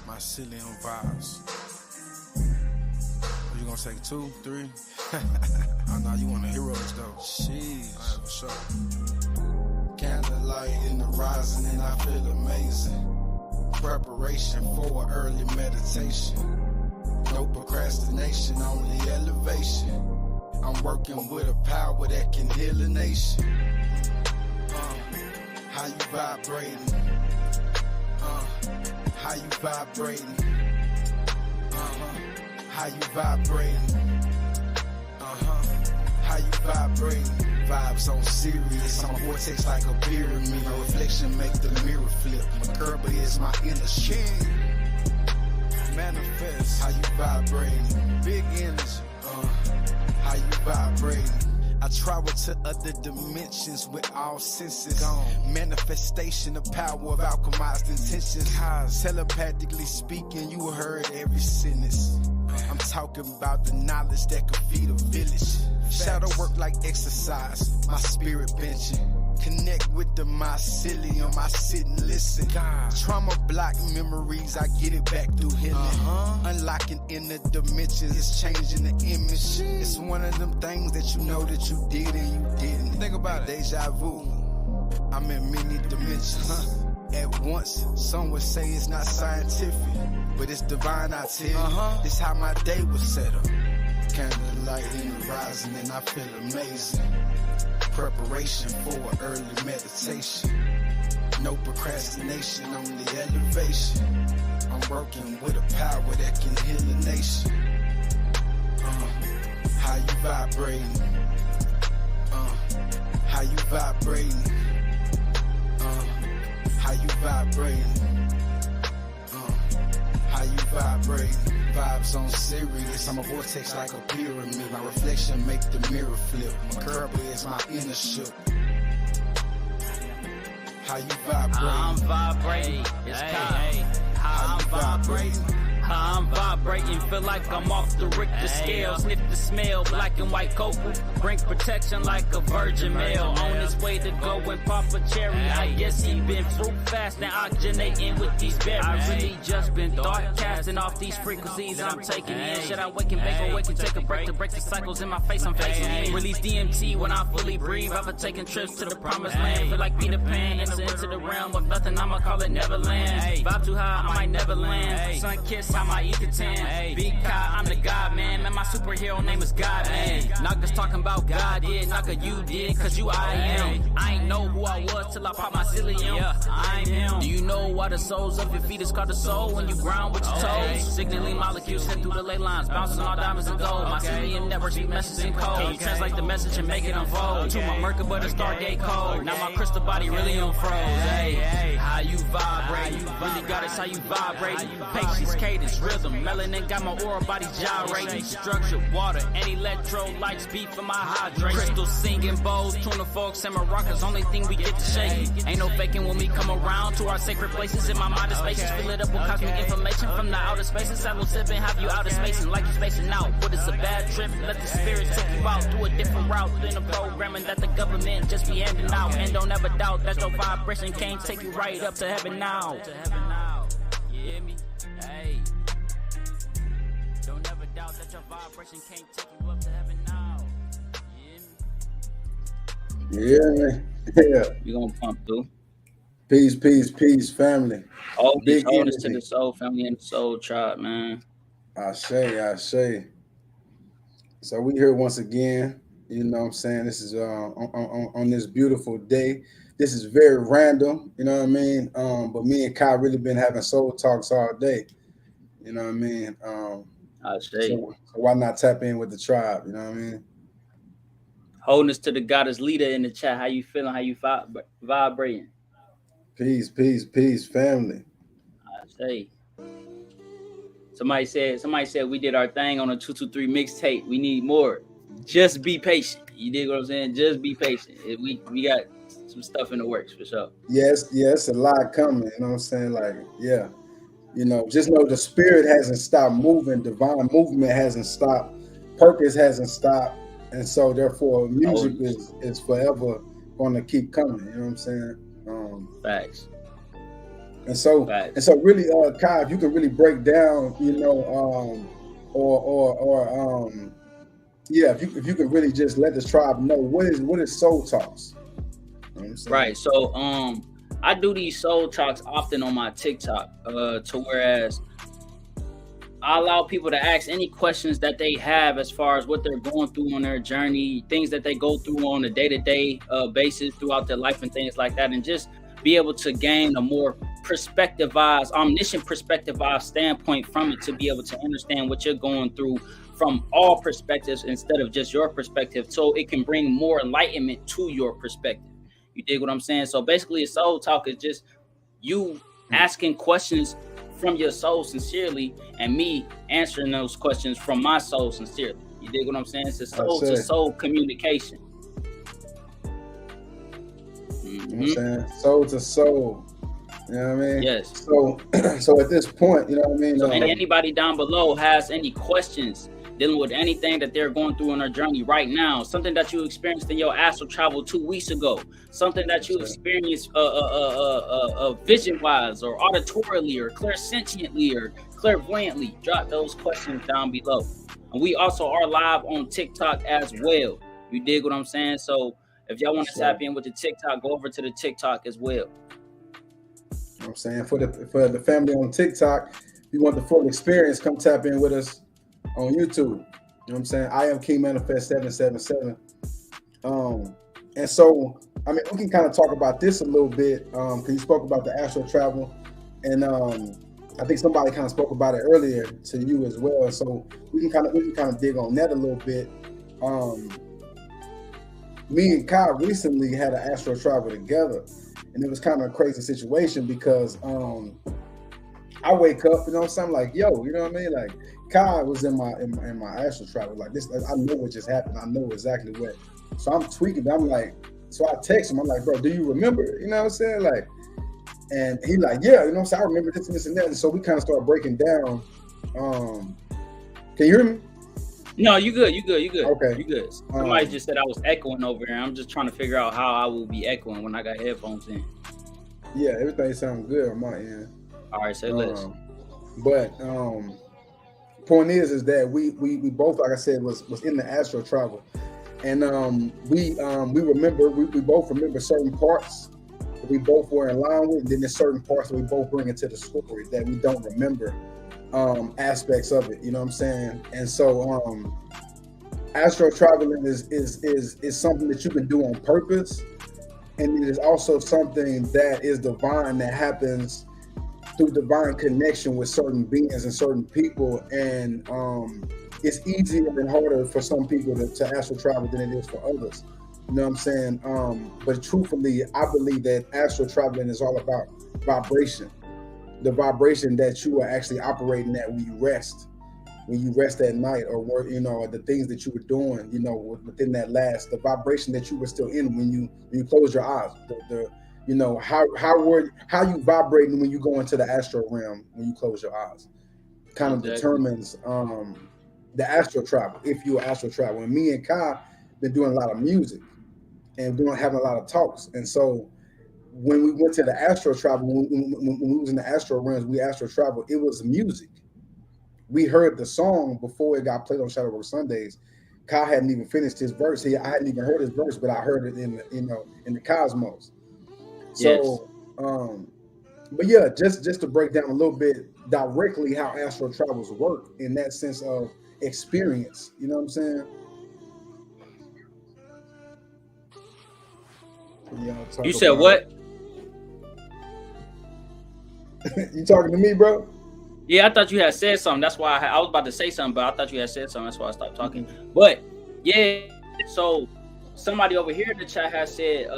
My Cillian vibes. What you gonna say, 2, 3? I know you want the heroes though. Sheesh. Alright, for sure. Candlelight in the rising and I feel amazing. Preparation for early meditation. No procrastination, only elevation. I'm working with a power that can heal a nation. How you vibrating? How you vibrating? How you vibrating? How you vibrating? Vibes on serious, I'm a vortex like a pyramid. My reflection make the mirror flip. My Kerber is my inner king. Manifest. How you vibrating? Big energy. How you vibrating? I travel to other dimensions with all senses. Manifestation, the power of alchemized intentions. Telepathically speaking, you heard every sentence. I'm talking about the knowledge that could feed a village. Shadow work like exercise, my spirit benching. Connect with the mycelium, I sit and listen. Trauma block memories, I get it back through healing. Unlocking inner dimensions, it's changing the image. It's one of them things that you know that you did and you didn't. Think about it, deja vu. I'm in many dimensions. At once, some would say it's not scientific, but it's divine, I tell you. This how my day was set up. Candlelight in the rising and I feel amazing. Preparation for early meditation. No procrastination, only elevation. I'm working with a power that can heal a nation. How you vibrating? How you vibrating? How you vibrating? How you vibrating? Vibes on serious, I'm a vortex like a pyramid. My reflection make the mirror flip. My Kerber is my inner ship. How you vibrating? I'm vibrating. It's How you vibrating? I'm vibrating, feel like I'm off the Richter scale. Sniff the smell, black and white cocoa. Bring protection like a virgin male. On his way to go and pop a cherry. I guess he been fruit fast and oxygenating with these berries. I really just been thought casting off these frequencies I'm taking in. Should I wake and bake, awake and take a break to break the cycles in my face I'm facing in? Release DMT when I fully breathe. I've been taking trips to the promised land. Feel like Peter Pan, enter into the realm of nothing. I'ma call it Neverland. Vibe too high, I might never land. Sun kiss, how my ether tan. Big Kai, I'm the God man. Man, my superhero name is God man. Knockers talking about God did, knocker you did, cause you I am. I ain't know who I was till I pop my Cillian. I'm him. Do you know why the soles of your feet is called the soul? When you ground with your toes, signaling molecules head through the ley lines, bouncing all diamonds and gold. My Cillian network speak messages in code. Translate the message and make it unfold. To my Mercury, but a Stargate code. Now my crystal body really unfroze. Hey, how you vibrate? Really got us how you vibrate. Patience, cadence, rhythm, melanin got my aura body gyrating. Structured water and electrolytes beat for my hydrate. Crystals singing bowls, tuna forks and maracas. Only thing we get to shake. Ain't no faking when we come around to our sacred places. In my mind is spacious, fill it up with cosmic information from the outer spaces. I will sip and have you outer spacing like you're spacing out. What is a bad trip? Let the spirit take you out through a different route than the programming that the government just be handing out. And don't ever doubt that your vibration can't take you right up to heaven now. You hear me? Hey. Don't ever doubt that your vibration can't take you up to heaven now. You hear me? Yeah, man. Yeah. You gonna pump through? Peace, peace, peace, family. All Big big honest to energy. the soul family and the soul tribe, man. I say. So we here once again. You know what I'm saying? This is on this beautiful day. This is very random, you know what I mean? But me and Kai really been having soul talks all day. You know what I mean? I say. So why not tap in with the tribe? You know what I mean? Wholeness to the goddess leader in the chat. How you feeling? How you vibrating? Peace, peace, peace, family. I say. Somebody said we did our thing on a 223 mixtape. We need more. Just be patient. You dig what I'm saying? Just be patient. We got some stuff in the works for sure. Yes, a lot coming. You know what I'm saying? Like, yeah. You know, just know the spirit hasn't stopped moving. Divine movement hasn't stopped. Purpose hasn't stopped. And so therefore music is forever going to keep coming. You know what I'm saying? Facts. And so really, Kai, if you can really break down, you know, yeah, if you can really just let the tribe know what is soul talks. You know right. So I do these soul talks often on my TikTok, to whereas I allow people to ask any questions that they have as far as what they're going through on their journey, things that they go through on a day-to-day basis throughout their life and things like that, and just be able to gain a more perspectivized, omniscient perspectivized standpoint from it, to be able to understand what you're going through from all perspectives instead of just your perspective, so it can bring more enlightenment to your perspective. You dig what I'm saying? So basically, a soul talk is just you asking questions from your soul sincerely, and me answering those questions from my soul sincerely. You dig what I'm saying? It's a soul to soul communication. You know what I'm saying? Soul to soul. You know what I mean? Yes. So at this point, you know what I mean? So anybody down below has any questions dealing with anything that they're going through on their journey right now, something that you experienced in your astral travel 2 weeks ago, something that you experienced vision-wise or auditorily or clairsentiently or clairvoyantly, drop those questions down below. And we also are live on TikTok as well. You dig what I'm saying? So if y'all want to tap in with the TikTok, go over to the TikTok as well. You know what I'm saying? For the family on TikTok, if you want the full experience, come tap in with us on YouTube. You know what I'm saying? I am King Manifest 777. And so, I mean, we can kind of talk about this a little bit, because you spoke about the astral travel, and I think somebody kind of spoke about it earlier to you as well. So we can kind of dig on that a little bit. Me and Kai recently had an astral travel together, and it was kind of a crazy situation because I wake up, you know what I'm saying, like, yo, you know what I mean? Like, Kai was in my astral travel. Like, this, I know what just happened. I know exactly what. So I'm tweaking. I'm like, so I text him. I'm like, bro, do you remember? You know what I'm saying? Like, and he like, yeah, you know what I'm saying? I remember this and this and that. And so we kind of started breaking down. Can you hear me? No, you good. Okay. You good. Somebody just said I was echoing over here. I'm just trying to figure out how I will be echoing when I got headphones in. Yeah, everything sounds good on my end. All right, say less. But point is that we both, like I said, was in the astral travel, and we both remember certain parts that we both were in line with, and then there's certain parts that we both bring into the story that we don't remember aspects of it. You know what I'm saying? And so astral traveling is something that you can do on purpose, and it is also something that is divine, that happens through divine connection with certain beings and certain people. And it's easier and harder for some people to astral travel than it is for others. You know what I'm saying? But truthfully, I believe that astral traveling is all about vibration. The vibration that you are actually operating at when you rest at night, or work, you know, the things that you were doing, you know, within that the vibration that you were still in when you close your eyes, you know, how you vibrating when you go into the astral realm when you close your eyes kind of determines the astral travel, if you are astral travel. And me and Kai been doing a lot of music and having a lot of talks. And so when we went to the astral travel, when we was in the astral realms, we astral travel, it was music. We heard the song before it got played on Shadowwork Sundays. Kai hadn't even finished his verse. I hadn't even heard his verse, but I heard it in the cosmos. So, but yeah, just to break down a little bit directly how astral travels work in that sense of experience. You know what I'm saying? You said what? You talking to me, bro? Yeah, I thought you had said something. That's why I was about to say something, but I thought you had said something. That's why I stopped talking. But yeah, so somebody over here in the chat has said,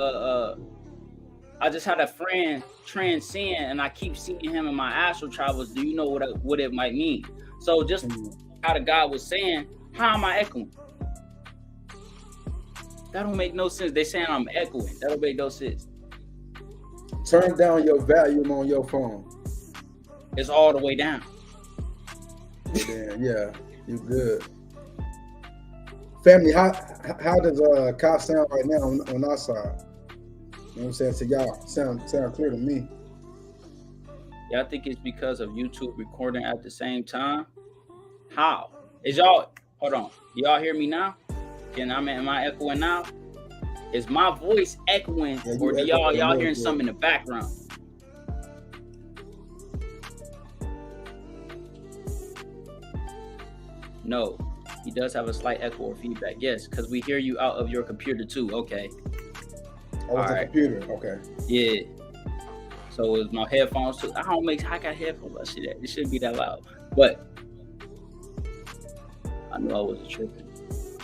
I just had a friend transcend, and I keep seeing him in my astral travels. Do you know what it might mean? So just how the guy was saying, how am I echoing? That don't make no sense. They saying I'm echoing. That don't make no sense. Turn down your volume on your phone. It's all the way down. Yeah, you good. Family, how does Kai sound right now on our side? You know what I'm saying? To y'all, sound clear to me. Y'all think it's because of YouTube recording at the same time? How? Is y'all, hold on. Y'all hear me now? Am I echoing now? Is my voice echoing, Yeah, or do echo a y'all little hearing bit. something in the background? No, he does have a slight echo or feedback. Yes, because we hear you out of your computer too. Okay. Oh, it's a Alright. computer. Okay. Yeah. So is my headphones too? I got headphones. It shouldn't be that loud. But I knew I wasn't tripping.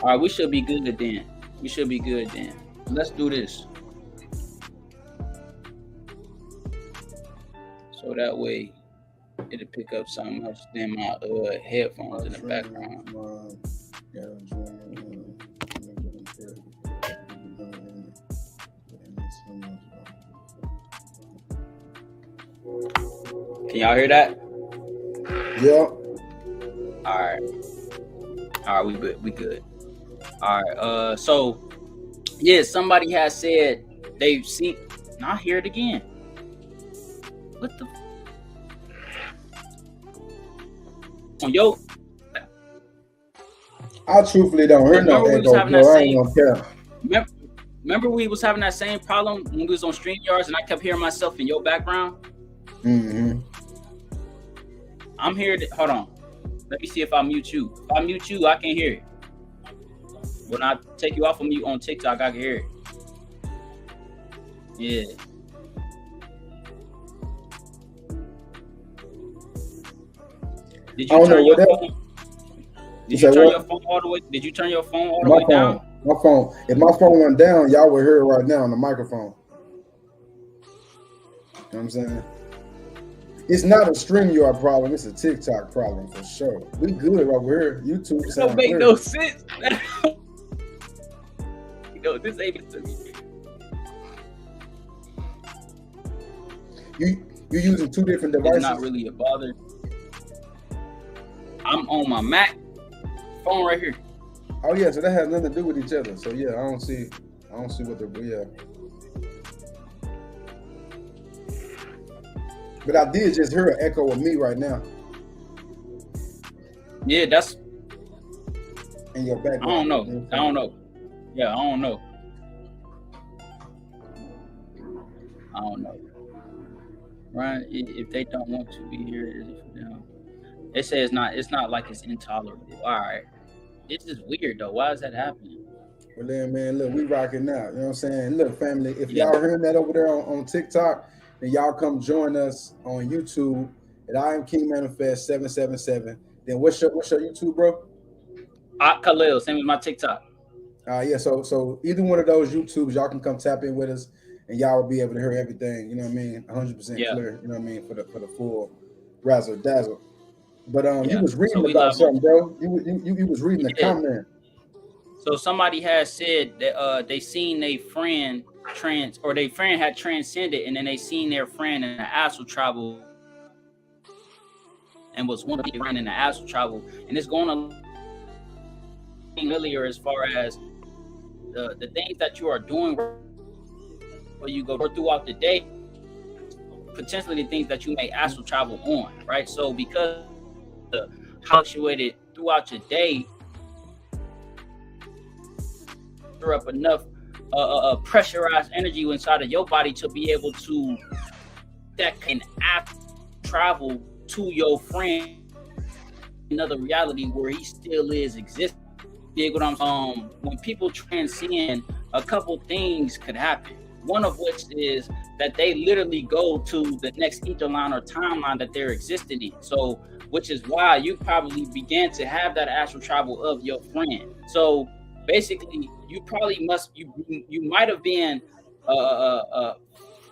All right, we should be good then. Let's do this. So that way it'll pick up something else than my headphones in the background. Can y'all hear that? Yeah. All right, we good. All right, so yeah, somebody has said they've seen. Not hear it again. What the? Yo, I truthfully don't hear no remember we was echo, having that bro. I ain't same. gonna care. Remember we was having that same problem when we was on StreamYards and I kept hearing myself in your background. Mm-hmm. I'm here. Hold on. Let me see if I mute you. If I mute you, I can hear it. When I take you off of mute on TikTok, I can hear it. Yeah. Did you turn your phone? Did you turn your phone all the way? Did you turn your phone all the way down? My phone. If my phone went down, y'all would hear it right now on the microphone. You know what I'm saying? It's not a StreamYard problem. It's a TikTok problem for sure. We good over here. YouTube sound Don't make clear. no sense. No, this ain't to me. You using two different devices? It's not really a bother. I'm on my Mac phone right here. Oh yeah, so that has nothing to do with each other. So yeah, I don't see what the But I did just hear an echo of me right now. Yeah, that's in your background. I don't know. Yeah, I don't know. Right? If they don't want to be here, it is for them. They say it's not like it's intolerable. All right. It's just weird though. Why is that happening? Well then, man, look, we rocking now. You know what I'm saying? Look, family, if y'all hearing that over there on TikTok, then y'all come join us on YouTube at I Am King Manifest 777. Then what's your YouTube, bro? Kalel, same as my TikTok. Yeah, so either one of those YouTubes, y'all can come tap in with us, and y'all will be able to hear everything. You know what I mean? 100% clear. You know what I mean? For the full razzle dazzle. But you was reading about something, bro. You was reading the comment. So somebody has said that they seen their friend their friend had transcended, and then they seen their friend in the astral travel, and was one of the friend in the astral travel, and it's going to earlier as far as the things that you are doing where you go throughout the day, potentially the things that you may astral travel on, right? So because the fluctuated throughout your day, up enough pressurized energy inside of your body to be able to that can travel to your friend another reality where he still is existing. You know what I'm when people transcend, a couple things could happen. One of which is that they literally go to the next etherline or timeline that they're existing in. So, which is why you probably began to have that astral travel of your friend. So basically, you probably you might have been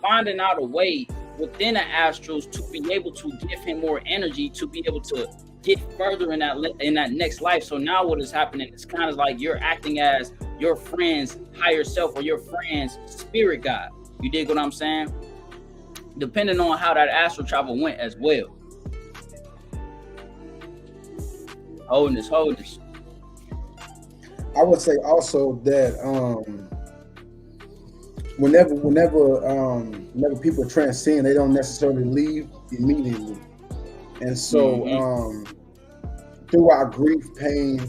finding out a way within the astrals to be able to give him more energy to be able to get further in that next life. So now what is happening? It's kind of like you're acting as your friend's higher self or your friend's spirit guide. You dig what I'm saying? Depending on how that astral travel went as well. Holding this. I would say also that whenever people transcend, they don't necessarily leave immediately. And so through our grief, pain,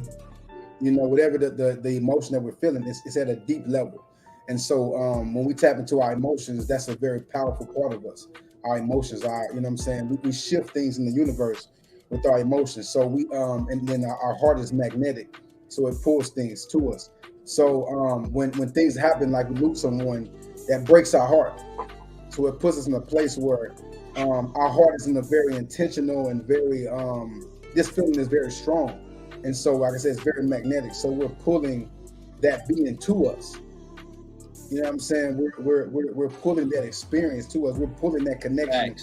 whatever the emotion that we're feeling, it's at a deep level. And so when we tap into our emotions, that's a very powerful part of us. Our emotions are, we shift things in the universe with our emotions. So and then our heart is magnetic, so it pulls things to us. So when things happen, like we lose someone, that breaks our heart. So it puts us in a place where our heart is in a very intentional and very this feeling is very strong. And so, like I said, it's very magnetic. So we're pulling that being to us. You know what I'm saying? We're pulling that experience to us. We're pulling that connection.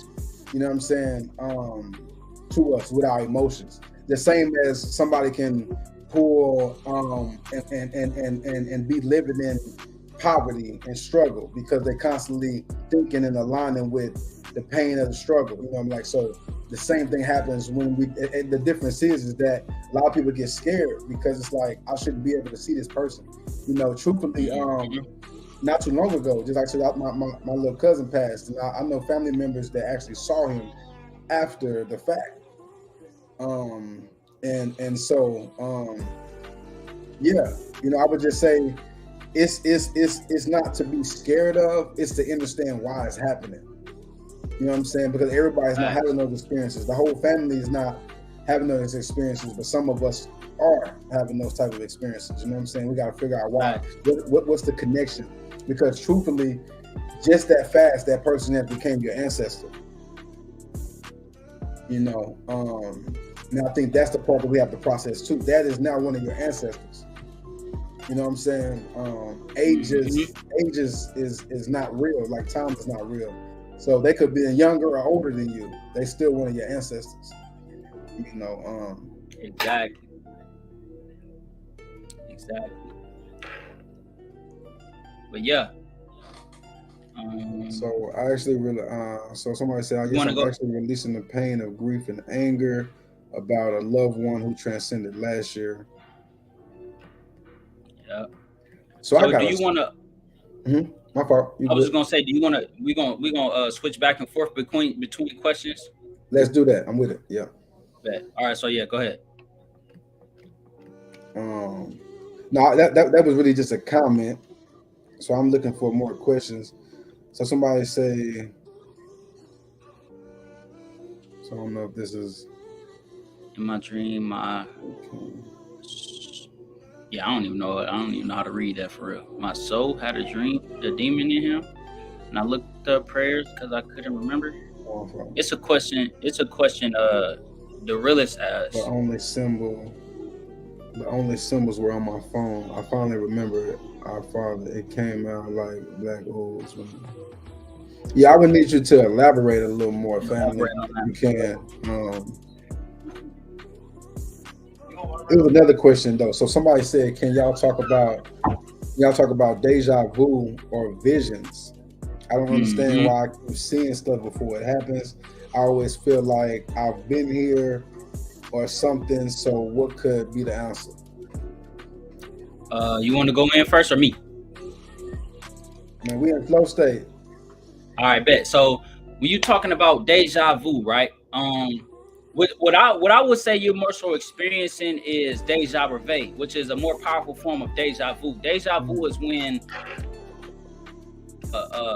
You know what I'm saying? To us with our emotions. The same as somebody can pull and be living in poverty and struggle because they're constantly thinking and aligning with the pain of the struggle. So the same thing happens when the difference is that a lot of people get scared because it's like, I shouldn't be able to see this person. Truthfully, not too long ago, just like my little cousin passed, and I know family members that actually saw him after the fact. I would just say it's not to be scared of, it's to understand why it's happening. You know what I'm saying? Because everybody's not having those experiences. The whole family is not having those experiences, but some of us are having those type of experiences. You know what I'm saying? We got to figure out why. What's the connection? Because truthfully, just that fast, that person that became your ancestor. Now I think that's the part that we have to process too. That is now one of your ancestors. You know what I'm saying? Age is not real. Like, time is not real. So they could be younger or older than you. They still one of your ancestors. Exactly. But yeah. So I actually really so somebody said, I guess I'm actually releasing the pain of grief and anger about a loved one who transcended last year. Yeah. So do you want to? My fault. I was just gonna say, do you want to? We gonna switch back and forth between questions. Let's do that. I'm with it. Yeah. Bet. All right. So yeah, go ahead. No, that was really just a comment. So I'm looking for more questions. So somebody say, so I don't know if this is in my dream. Yeah, I don't even know how to read that for real. My soul had a dream, the demon in him, and I looked up prayers because I couldn't remember. It's a question. The realist asked. The only symbols were on my phone. I finally remember it. Our Father. It came out like black holes. Yeah, I would need you to elaborate a little more, family. If you can. It was another question though. So somebody said, "Can y'all talk about deja vu or visions?" I don't understand why I keep seeing stuff before it happens. I always feel like I've been here or something. So what could be the answer? You want to go in first or me? Man, we in flow state. All right, bet. So when you're talking about deja vu, right? What I would say you're more so experiencing is deja vu, which is a more powerful form of deja vu. Deja vu is when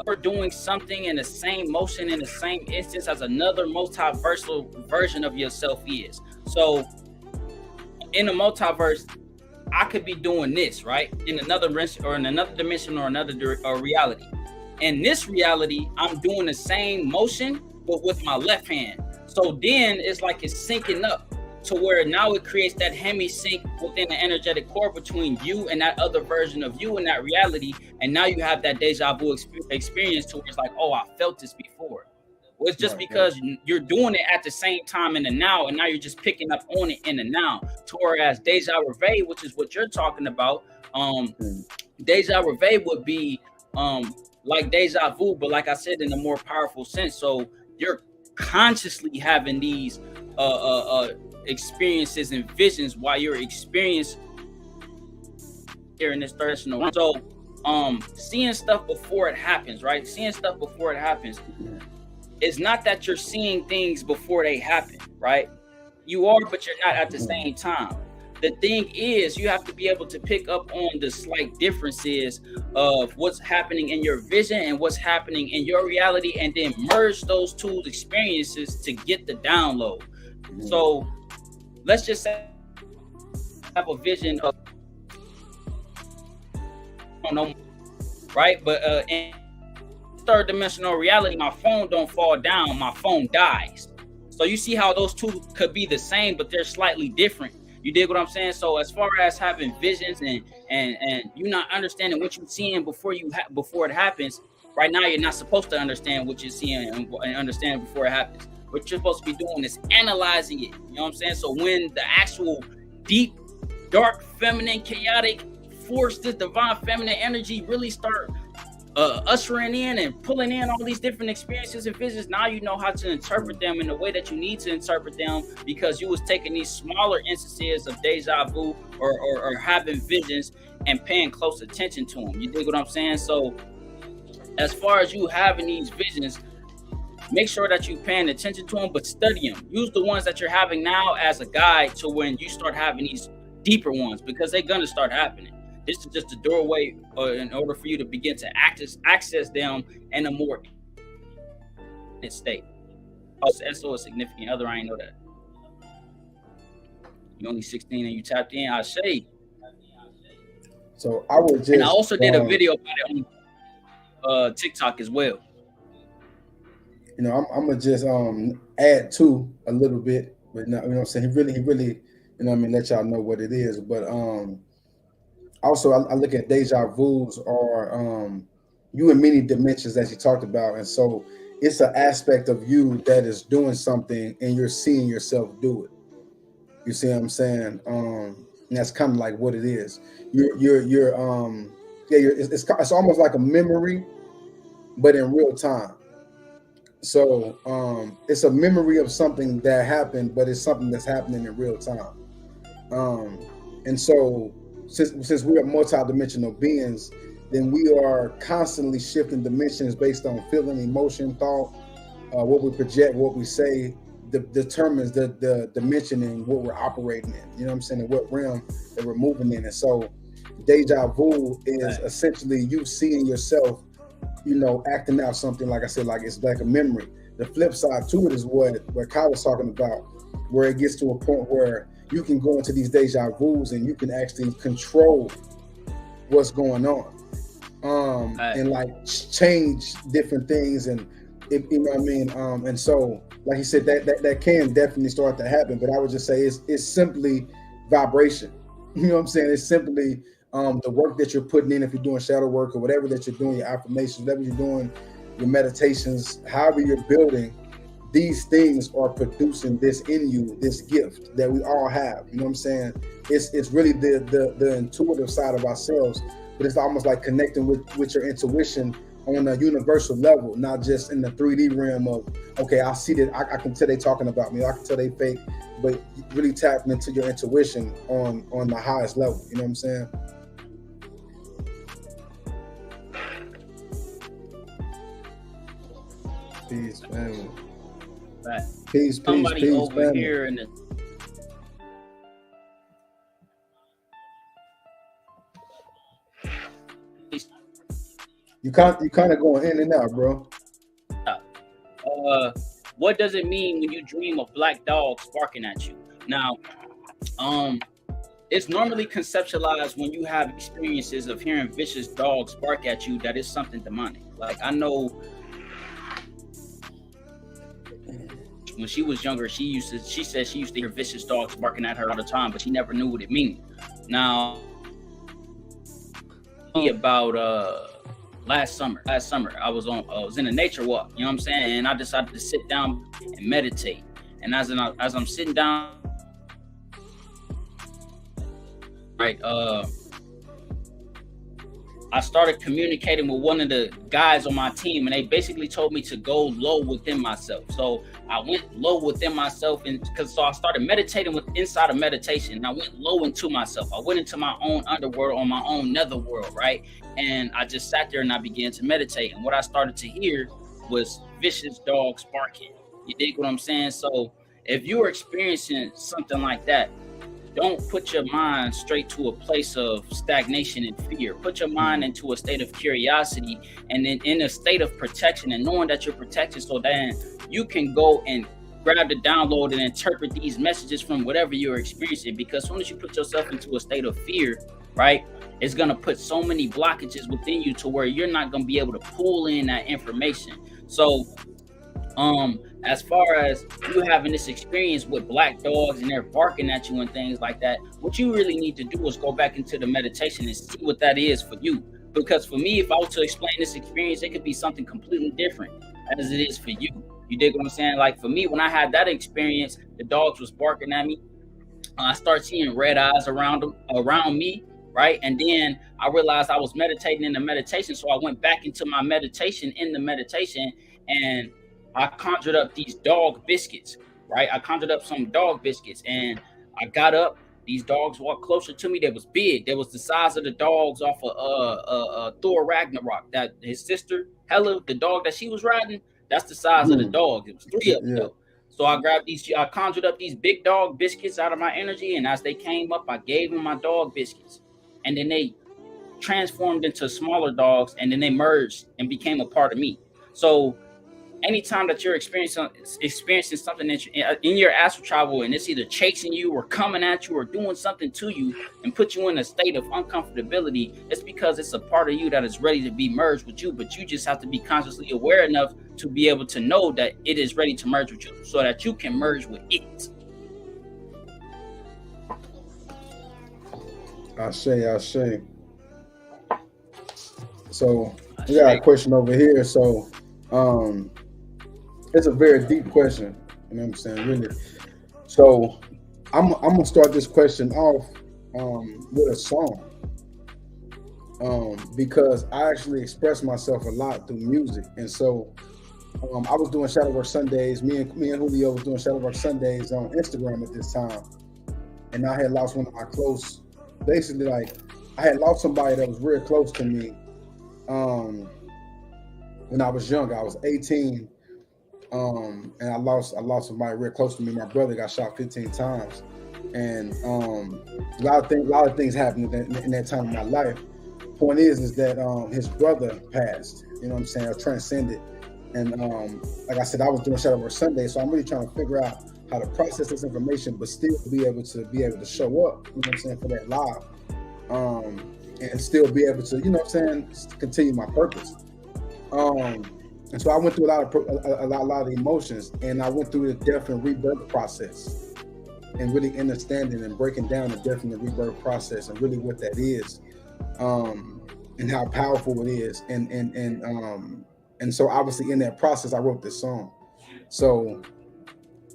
you're doing something in the same motion in the same instance as another multiversal version of yourself is. So in the multiverse, I could be doing this, right? In another dimension or another reality. In this reality, I'm doing the same motion, but with my left hand. So then it's like it's syncing up to where now it creates that hemi-sync within the energetic core between you and that other version of you in that reality. And now you have that deja vu experience to where it's like, oh, I felt this before. Well, it's just because you're doing it at the same time in the now, and now you're just picking up on it in the now. Whereas deja vu, which is what you're talking about, deja vu would be like deja vu, but like I said, in a more powerful sense. So you're consciously having these experiences and visions while you're experiencing here in this personal. So seeing stuff before it happens, right? Seeing stuff before it happens. it's not that you're seeing things before they happen, right? You are, but you're not at the same time. The thing is, you have to be able to pick up on the slight differences of what's happening in your vision and what's happening in your reality, and then merge those two experiences to get the download. So let's just say I have a vision of, I don't know, right? But in third dimensional reality, my phone don't fall down, my phone dies. So you see how those two could be the same, but they're slightly different. You dig what I'm saying? So as far as having visions and you not understanding what you're seeing before it happens, right now you're not supposed to understand what you're seeing and understand before it happens. What you're supposed to be doing is analyzing it. You know what I'm saying? So when the actual deep, dark, feminine, chaotic force, this divine feminine energy really start ushering in and pulling in all these different experiences and visions, now you know how to interpret them in the way that you need to interpret them, because you was taking these smaller instances of deja vu or having visions and paying close attention to them. You dig what I'm saying? So as far as you having these visions, make sure that you're paying attention to them, but study them. Use the ones that you're having now as a guide to when you start having these deeper ones, because they're going to start happening. This is just a doorway in order for you to begin to access them in a more state. Oh, SO is significant other. I ain't know that. You only 16 and you tapped in. I say. So I would just. And I also did a video about it on TikTok as well. You know, I'm gonna just add to a little bit, but not, you know what I'm saying. He really, you know what I mean, let y'all know what it is. But also, I look at deja vus or you in many dimensions as you talked about. And so it's an aspect of you that is doing something and you're seeing yourself do it. You see what I'm saying? And that's kind of like what it is. It's almost like a memory, but in real time. So it's a memory of something that happened, but it's something that's happening in real time. And so since we are multidimensional beings, then we are constantly shifting dimensions based on feeling, emotion, thought. What we project, what we say, determines the dimension and what we're operating in. You know what I'm saying? And what realm that we're moving in. And so deja vu is essentially you seeing yourself, you know, acting out something, like I said, like it's like a memory. The flip side to it is what Kyle was talking about, where it gets to a point where you can go into these deja vus and you can actually control what's going on, and like change different things, and you know what I mean. And so, like he said, that can definitely start to happen. But I would just say it's simply vibration. You know what I'm saying? It's simply the work that you're putting in. If you're doing shadow work or whatever that you're doing, your affirmations, whatever you're doing, your meditations, however you're building. These things are producing this in you, this gift that we all have. You know what I'm saying? It's really the intuitive side of ourselves, but it's almost like connecting with your intuition on a universal level, not just in the 3D realm of, okay, I see that, I can tell they talking about me, I can tell they fake, but really tapping into your intuition on the highest level. You know what I'm saying? Peace, family. Right. Peace, Somebody over family. here in the You kind of going in and out, bro. What does it mean when you dream of black dogs barking at you? Now, it's normally conceptualized when you have experiences of hearing vicious dogs bark at you that is something demonic. Like, I know when she was younger, she said she used to hear vicious dogs barking at her all the time, but she never knew what it meant. Now, about last summer, I was in a nature walk, you know what I'm saying? And I decided to sit down and meditate. And as I'm sitting down, right, I started communicating with one of the guys on my team, and they basically told me to go low within myself. So I went low within myself, and so I started meditating inside of meditation, and I went low into myself. I went into my own underworld, on my own netherworld, right? And I just sat there and I began to meditate. And what I started to hear was vicious dogs barking. You dig what I'm saying? So if you're experiencing something like that, don't put your mind straight to a place of stagnation and fear. Put your mind into a state of curiosity and then in a state of protection and knowing that you're protected, so then you can go and grab the download and interpret these messages from whatever you're experiencing. Because as soon as you put yourself into a state of fear, right, it's going to put so many blockages within you to where you're not going to be able to pull in that information. So as far as you having this experience with black dogs and they're barking at you and things like that, what you really need to do is go back into the meditation and see what that is for you. Because for me, if I was to explain this experience, it could be something completely different as it is for you. You dig what I'm saying? Like for me, when I had that experience, the dogs was barking at me. I started seeing red eyes around me, right? And then I realized I was meditating in the meditation. So I went back into my meditation in the meditation and I conjured up these dog biscuits, right? I conjured up some dog biscuits and I got up. These dogs walked closer to me. They was big. They was the size of the dogs off of Thor Ragnarok. That his sister, Hela, the dog that she was riding, that's the size of the dog. It was 3 of them. Yeah. So I conjured up these big dog biscuits out of my energy. And as they came up, I gave them my dog biscuits. And then they transformed into smaller dogs and then they merged and became a part of me. So anytime that you're experiencing something that in your astral travel and it's either chasing you or coming at you or doing something to you and put you in a state of uncomfortability, it's because it's a part of you that is ready to be merged with you, but you just have to be consciously aware enough to be able to know that it is ready to merge with you so that you can merge with it. I say. So we got a question over here. So it's a very deep question, you know what I'm saying, really. So I'm gonna start this question off with a song, because I actually express myself a lot through music, and so I was doing Shadow Work Sundays. Me and Julio was doing Shadow Work Sundays on Instagram at this time, and I had lost one of my close. Basically, like I had lost somebody that was real close to me when I was young. I was 18. And I lost somebody real close to me. My brother got shot 15 times, and a lot of things happened in that time of my life. Point is that his brother passed. You know what I'm saying? I transcended, and like I said, I was doing Shadow Work Sunday, so I'm really trying to figure out how to process this information, but still be able to show up. You know what I'm saying, for that live, and still be able to, you know what I'm saying, continue my purpose. And so I went through a lot of emotions, and I went through the death and rebirth process, and really understanding and breaking down the death and the rebirth process, and really what that is, and how powerful it is, and so obviously in that process I wrote this song. So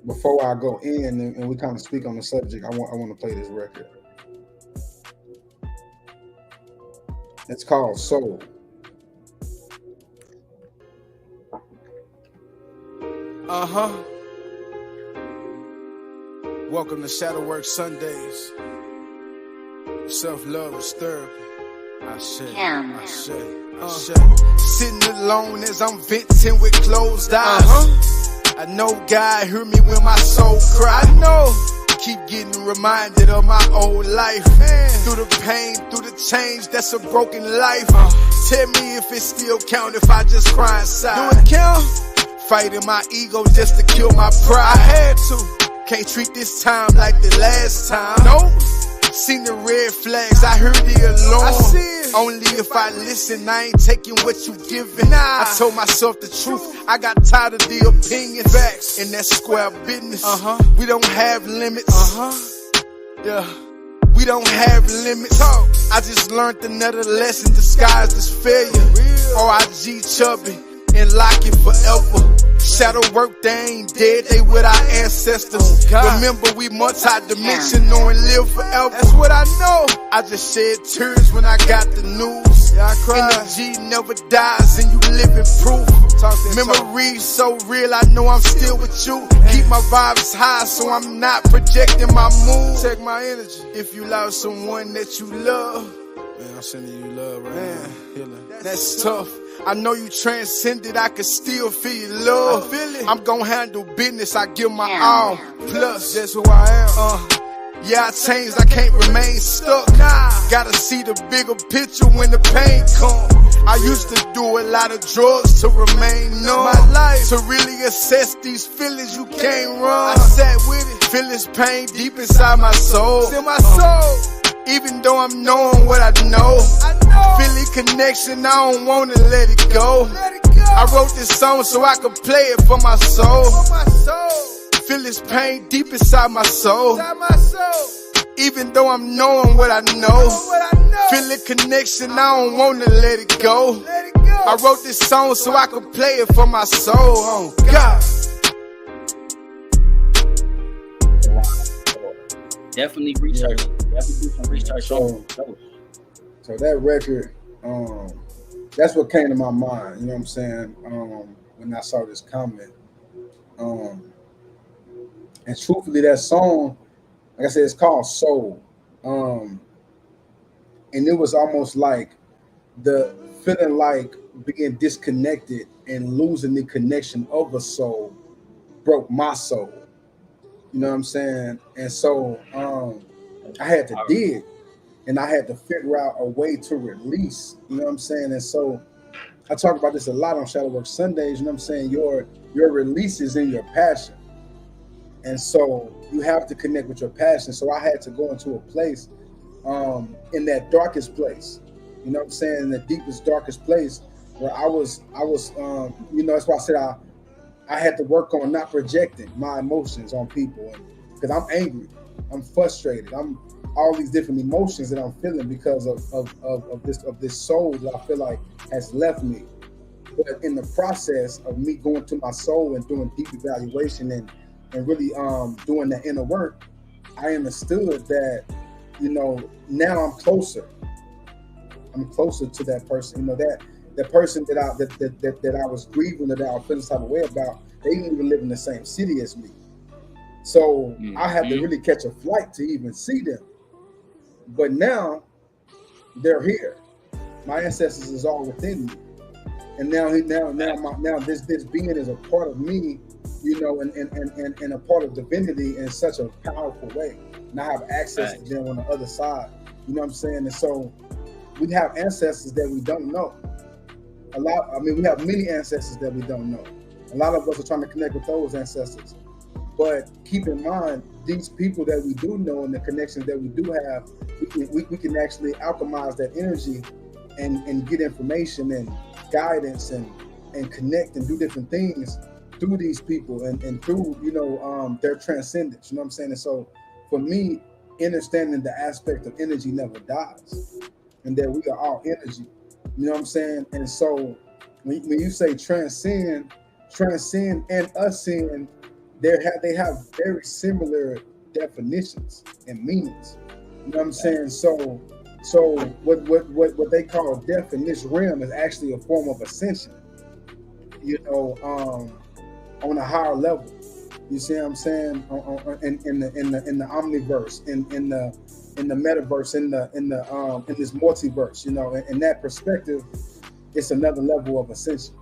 before I go in and we kind of speak on the subject, I want to play this record. It's called Soul. Welcome to Shadow Work Sundays. Self-love is therapy. I say. Sitting alone as I'm venting with closed eyes. I know God hear me when my soul cry. I know. Keep getting reminded of my old life. Through the pain, through the change, that's a broken life. Tell me if it still count if I just cry inside. Do it count? Fighting my ego just to kill my pride. I had to. Can't treat this time like the last time. Nope. Seen the red flags, I heard the alarm. I see it. Only if I listen, I ain't taking what you giving. Nah. I told myself the truth. I got tired of the opinions. Facts. In that square business. We don't have limits. Yeah. We don't have limits. I just learned another lesson disguised as failure. R.I.G. Chubby. And lock it forever. Shadow work, they ain't dead, they with our ancestors. Remember, we multi-dimensional and live forever. That's what I know. I just shed tears when I got the news. Yeah, I cried. Energy never dies, and you living proof. Memories so real, I know I'm still with you. Keep my vibes high, so I'm not projecting my mood. Check my energy. If you love someone that you love, man, I'm sending you love right now. That's tough. I know you transcended, I can still feel your love. I feel it. I'm gon' handle business, I give my all. Plus, that's who I am. Yeah, I changed, I can't remain stuck. Gotta see the bigger picture when the pain comes. I used to do a lot of drugs to remain numb. My life, to really assess these feelings, you can't run. I sat with it, feel this pain deep inside my soul. It's in my soul. Even though I'm knowing what I know. Feeling connection, I don't wanna let it go. I wrote this song so I could play it for my soul. Feel this pain deep inside my soul. Even though I'm knowing what I know. Feeling connection, I don't wanna let it go. I wrote this song so I could play it for my soul. Oh God. Definitely research. Definitely do some research. So that record, that's what came to my mind. You know what I'm saying? When I saw this comment. And truthfully, that song, like I said, it's called Soul. And it was almost like the feeling like being disconnected and losing the connection of a soul broke my soul. You know what I'm saying? And so I had to dig and I had to figure out a way to release. You know what I'm saying? And so I talk about this a lot on Shadow Work Sundays. You know what I'm saying? Your release is in your passion. And so you have to connect with your passion. So I had to go into a place in that darkest place. You know what I'm saying? In the deepest, darkest place where I was, you know, that's why I said I had to work on not projecting my emotions on people, because I'm angry, I'm frustrated, I'm all these different emotions that I'm feeling because of this soul that I feel like has left me. But in the process of me going to my soul and doing deep evaluation and really doing that inner work, I understood that, you know, now I'm closer to that person. You know, that person that I was grieving, that I was feeling some type of way about, they didn't even live in the same city as me. So I had to really catch a flight to even see them. But now they're here. My ancestors is all within me. And now this being is a part of me, you know, and a part of divinity in such a powerful way. And I have access to them on the other side. You know what I'm saying? And so we have ancestors that we don't know. We have many ancestors that we don't know. A lot of us are trying to connect with those ancestors. But keep in mind, these people that we do know and the connections that we do have, we can actually alchemize that energy and get information and guidance and connect and do different things through these people and through, you know, their transcendence. You know what I'm saying? And so for me, understanding the aspect of energy never dies and that we are all energy. You know what I'm saying? And so when you say transcend and ascend, they have very similar definitions and meanings. You know what I'm saying? So what they call death in this realm is actually a form of ascension. You know, on a higher level. You see what I'm saying? In the omniverse, in the metaverse, in this multiverse. You know, in that perspective, it's another level of ascension.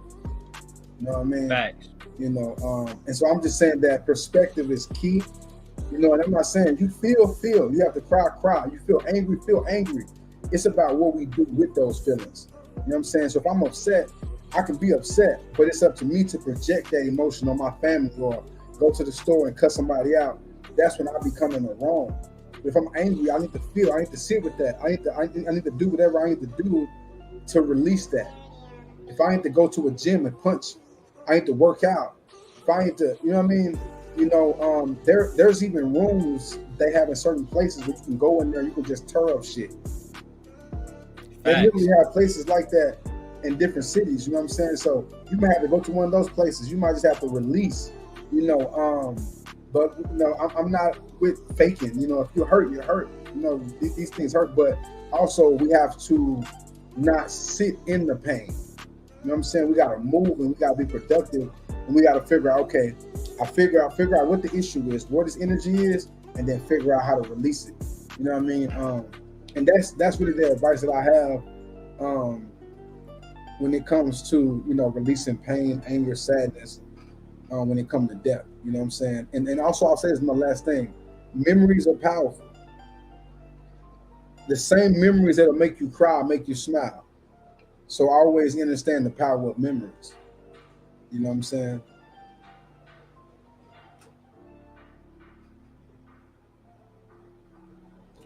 You know what I mean? Facts. You know, and so I'm just saying that perspective is key. You know, and I'm not saying you feel. You have to cry. You feel angry. It's about what we do with those feelings. You know what I'm saying? So if I'm upset, I can be upset, but it's up to me to project that emotion on my family or go to the store and cut somebody out. That's when I become in the wrong. But if I'm angry, I need to feel. I need to sit with that. I need to do whatever I need to do to release that. If I need to go to a gym and punch, I need to work out. If I need to, you know what I mean? You know, there's even rooms they have in certain places where you can go in there, you can just tear up shit. They literally have places like that in different cities, you know what I'm saying? So you might have to go to one of those places. You might just have to release, you know, but you know, I'm not with faking. You know, if you're hurt, you're hurt. You know, these things hurt, but also we have to not sit in the pain. You know what I'm saying? We gotta move and we gotta be productive and we gotta figure out, okay, I figure out what the issue is, what this energy is, and then figure out how to release it. You know what I mean? And that's really the advice that I have when it comes to, releasing pain, anger, sadness, when it comes to death. You know what I'm saying? And also, I'll say this is my last thing: memories are powerful. The same memories that'll make you cry make you smile. So I always understand the power of memories. You know what I'm saying?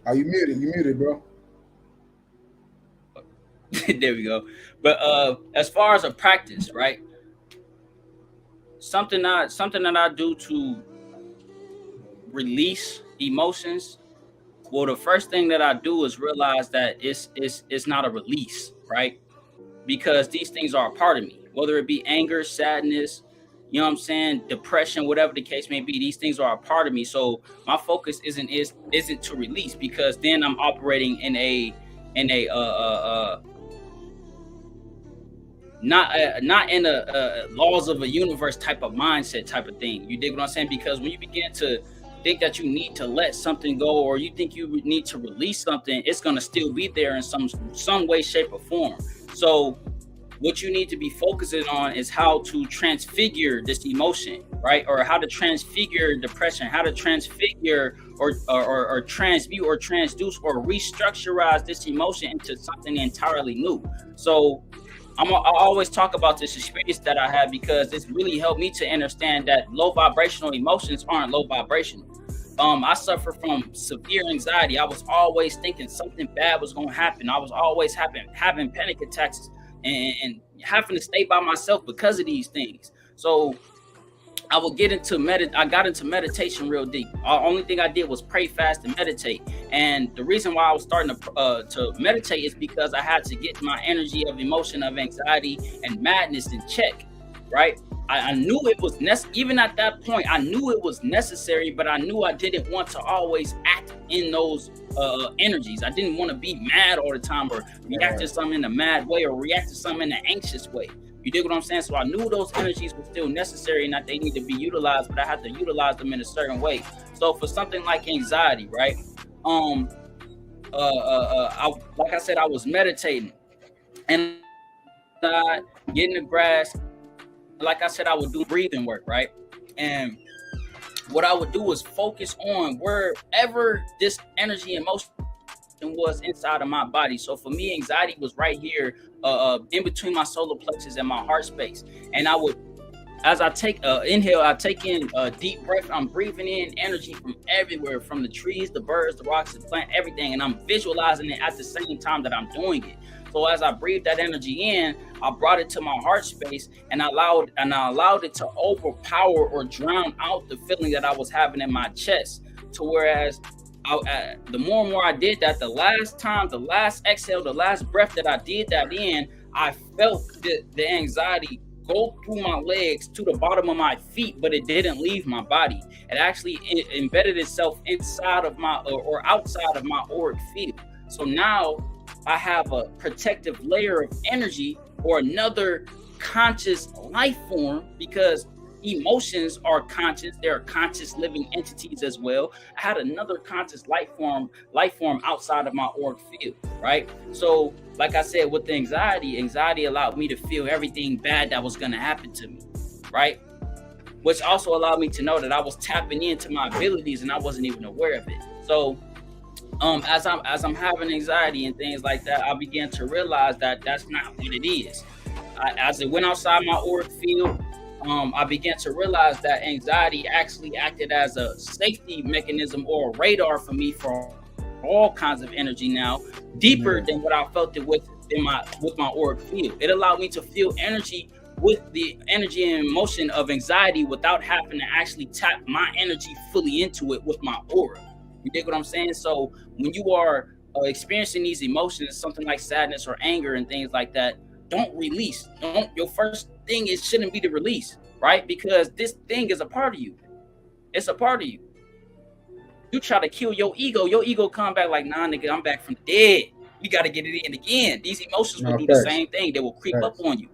Are you muted? You muted, bro. There we go. But as far as a practice, right? Something that I do to release emotions. Well, the first thing that I do is realize that it's not a release, right? Because these things are a part of me, whether it be anger, sadness, you know what I'm saying, depression, whatever the case may be. These things are a part of me. So my focus isn't to release, because then I'm operating in a not in a laws of a universe type of mindset type of thing. You dig what I'm saying? Because when you begin to think that you need to let something go, or you think you need to release something, it's going to still be there in some way, shape, or form. So what you need to be focusing on is how to transfigure this emotion, right? Or how to transfigure depression, how to transfigure or transmute or transduce or restructurize this emotion into something entirely new. So I always talk about this experience that I had, because it's really helped me to understand that low vibrational emotions aren't low vibrational. I suffer from severe anxiety. I was always thinking something bad was going to happen. I was always having panic attacks and having to stay by myself because of these things. So I got into meditation real deep. The only thing I did was pray, fast, and meditate. And the reason why I was starting to meditate is because I had to get my energy of emotion, of anxiety and madness in check, right? I knew it was even at that point, I knew it was necessary, but I knew I didn't want to always act in those energies. I didn't want to be mad all the time, or react to something in a mad way, or react to something in an anxious way. You dig what I'm saying? So I knew those energies were still necessary and that they need to be utilized, but I had to utilize them in a certain way. So for something like anxiety, right? Like I said, I was meditating and I get in the grass. Like I said, I would do breathing work, right? And what I would do was focus on wherever this energy and motion was inside of my body. So for me, anxiety was right here, in between my solar plexus and my heart space. And I would, as I take inhale, I take in a deep breath. I'm breathing in energy from everywhere, from the trees, the birds, the rocks, the plant, everything. And I'm visualizing it at the same time that I'm doing it. So as I breathed that energy in, I brought it to my heart space and I allowed it to overpower or drown out the feeling that I was having in my chest. To whereas the more and more I did that, the last exhale, the last breath that I did that in, I felt the anxiety go through my legs to the bottom of my feet, but it didn't leave my body. It actually embedded itself inside of my or outside of my auric field. So now I have a protective layer of energy, or another conscious life form, because emotions are conscious. They're conscious living entities as well. I had another conscious life form outside of my auric field, right? So like I said, with the anxiety allowed me to feel everything bad that was going to happen to me, right? Which also allowed me to know that I was tapping into my abilities and I wasn't even aware of it. So as I'm having anxiety and things like that, I began to realize that that's not what it is. As it went outside my auric field, I began to realize that anxiety actually acted as a safety mechanism or a radar for me for all kinds of energy now, deeper than what I felt it with my auric field. It allowed me to feel energy with the energy and emotion of anxiety without having to actually tap my energy fully into it with my aura. You dig what I'm saying? So when you are experiencing these emotions, something like sadness or anger and things like that, don't release. Your first thing shouldn't be to release, right? Because this thing is a part of you. It's a part of you. You try to kill your ego come back like, nah, nigga, I'm back from the dead. We got to get it in again. These emotions will do the same thing. They will creep up on you.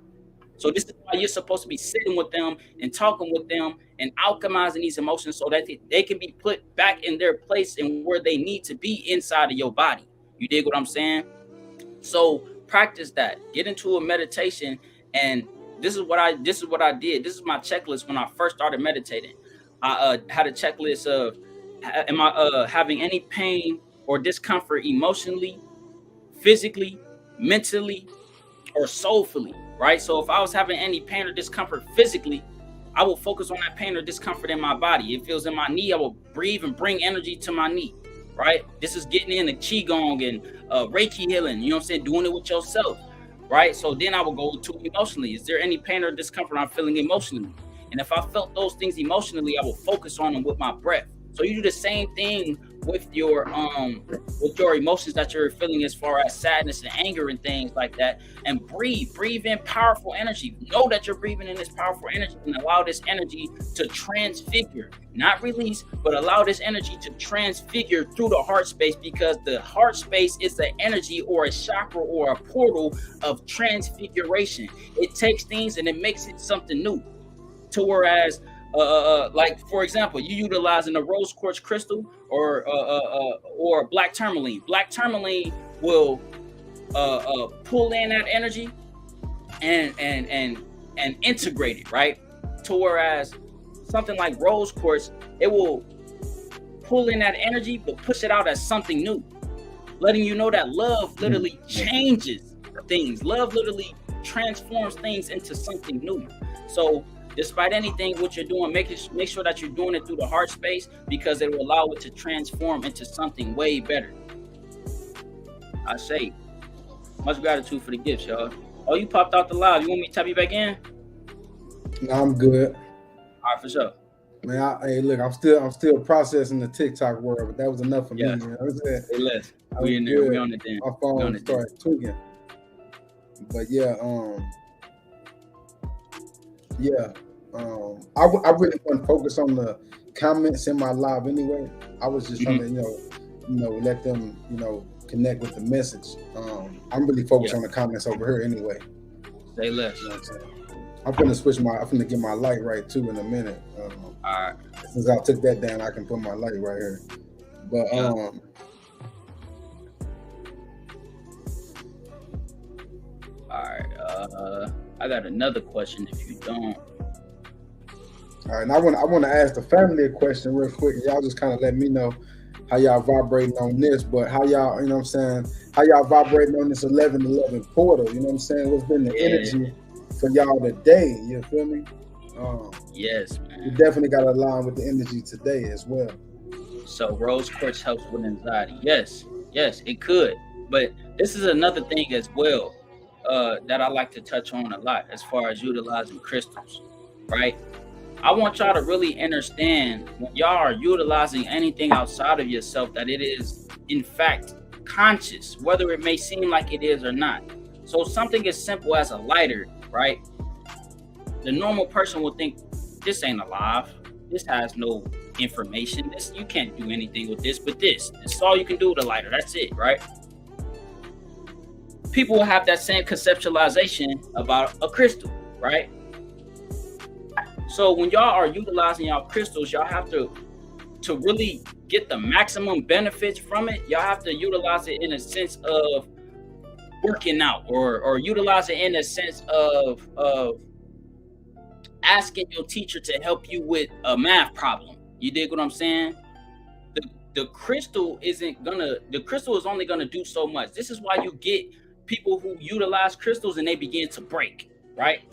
So this is why you're supposed to be sitting with them and talking with them and alchemizing these emotions so that they can be put back in their place and where they need to be inside of your body. You dig what I'm saying? So practice that. Get into a meditation, and this is what I did. This is my checklist when I first started meditating. I had a checklist of, am I having any pain or discomfort emotionally, physically, mentally, or soulfully, right? So if I was having any pain or discomfort physically, I will focus on that pain or discomfort in my body. It feels in my knee, I will breathe and bring energy to my knee, right? This is getting in the Qigong and Reiki healing, you know what I'm saying? Doing it with yourself, right? So then I will go to emotionally. Is there any pain or discomfort I'm feeling emotionally? And if I felt those things emotionally, I will focus on them with my breath. So you do the same thing with your emotions that you're feeling, as far as sadness and anger and things like that, and breathe in powerful energy. Know that you're breathing in this powerful energy, and allow this energy to transfigure, not release, but allow this energy to transfigure through the heart space, because the heart space is the energy or a chakra or a portal of transfiguration. It takes things and it makes it something new. To whereas like for example, you utilizing a rose quartz crystal or black tourmaline. Black tourmaline will pull in that energy and integrate it, right? To whereas something like rose quartz, it will pull in that energy but push it out as something new, letting you know that love literally changes things. Love literally transforms things into something new. So despite anything, what you're doing, make sure that you're doing it through the heart space, because it will allow it to transform into something way better. I say, much gratitude for the gifts, y'all. Oh, you popped out the live. You want me to tap you back in? No, I'm good. All right, for sure. Man, hey, look, I'm still processing the TikTok world, but that was enough for me. You know what I'm saying? Hey, let's. We in there. We on it then. My phone started tweaking. But yeah, I really wasn't focused on the comments in my live anyway. I was just trying to, let them, connect with the message. I'm really focused on the comments over here anyway. Say less. You know what I'm saying? I'm finna get my light right too in a minute. All right. Since I took that down, I can put my light right here. But all right. I got another question if you don't. All right, and I want to ask the family a question real quick. Y'all just kind of let me know how y'all vibrating on this, but how y'all, you know what I'm saying, how y'all vibrating on this 1111 portal, you know what I'm saying? What's been the energy for y'all today, you feel me? Yes, man. You definitely got to align with the energy today as well. So rose quartz helps with anxiety. Yes, it could. But this is another thing as well that I like to touch on a lot as far as utilizing crystals, right? I want y'all to really understand when y'all are utilizing anything outside of yourself, that it is in fact conscious, whether it may seem like it is or not. So something as simple as a lighter, right? The normal person will think, this ain't alive. This has no information. You can't do anything with this, but this is all you can do with a lighter. That's it, right? People will have that same conceptualization about a crystal, right? So when y'all are utilizing y'all crystals, y'all have to really get the maximum benefits from it. Y'all have to utilize it in a sense of working out, or utilize it in a sense of asking your teacher to help you with a math problem. You dig what I'm saying? The crystal is only gonna do so much. This is why you get people who utilize crystals and they begin to break, right?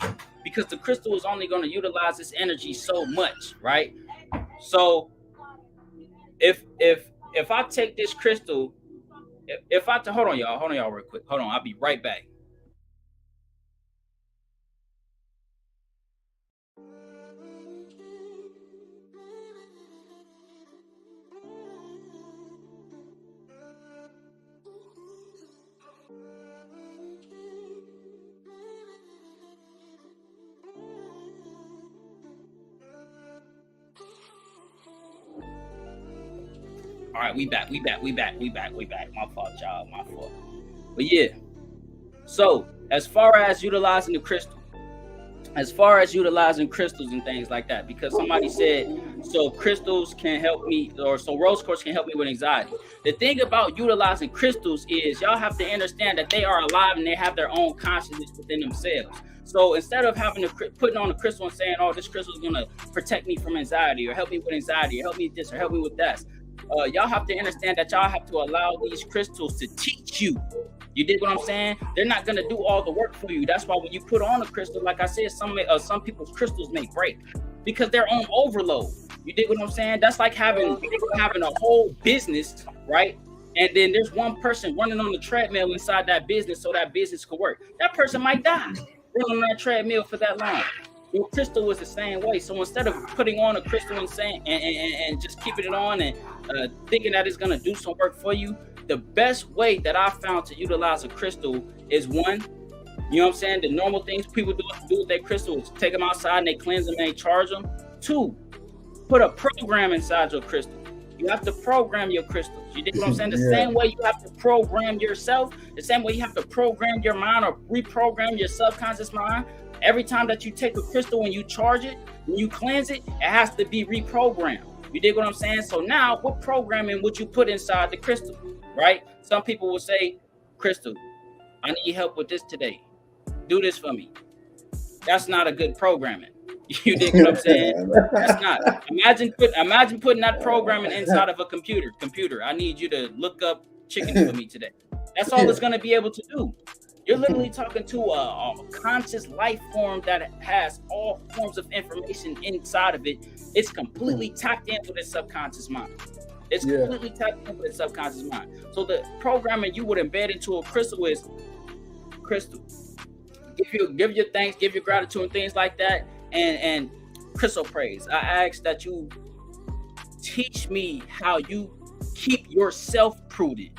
Because the crystal is only going to utilize this energy so much, right? So if I take this crystal, hold on y'all real quick. Hold on, I'll be right back. All right, we back. My fault, y'all. My fault. But yeah. So as far as utilizing the crystal, as far as utilizing crystals and things like that, because somebody said so crystals can help me, or so rose quartz can help me with anxiety. The thing about utilizing crystals is y'all have to understand that they are alive and they have their own consciousness within themselves. So instead of having to putting on a crystal and saying, "Oh, this crystal is gonna protect me from anxiety, or help me with anxiety, or help me with this, or help me with that," y'all have to understand that y'all have to allow these crystals to teach you. You dig what I'm saying? They're not gonna do all the work for you. That's why when you put on a crystal, like I said, some people's crystals may break because they're on overload. You dig what I'm saying? That's like having a whole business, right? And then there's one person running on the treadmill inside that business so that business could work. That person might die running on that treadmill for that long. Your crystal is the same way. So instead of putting on a crystal and saying and just keeping it on and thinking that it's gonna do some work for you, the best way that I found to utilize a crystal is one, you know what I'm saying? The normal things people do with their crystals, take them outside and they cleanse them and they charge them. Two, put a program inside your crystal. You have to program your crystals. You dig what I'm saying? The same way you have to program yourself, the same way you have to program your mind or reprogram your subconscious mind. Every time that you take a crystal and you charge it, when you cleanse it, it has to be reprogrammed. You dig what I'm saying? So now, what programming would you put inside the crystal, right? Some people will say, "Crystal, I need help with this today. Do this for me." That's not a good programming. You dig what I'm saying? That's not. Imagine putting that programming inside of a computer. Computer, I need you to look up chicken for me today. That's all it's going to be able to do. You're literally talking to a conscious life form that has all forms of information inside of it. It's completely tapped in with its subconscious mind. It's completely tapped in with its subconscious mind. So the programming you would embed into a crystal is, "Crystal, give your thanks, give your gratitude and things like that, and crystal praise. I ask that you teach me how you keep yourself prudent."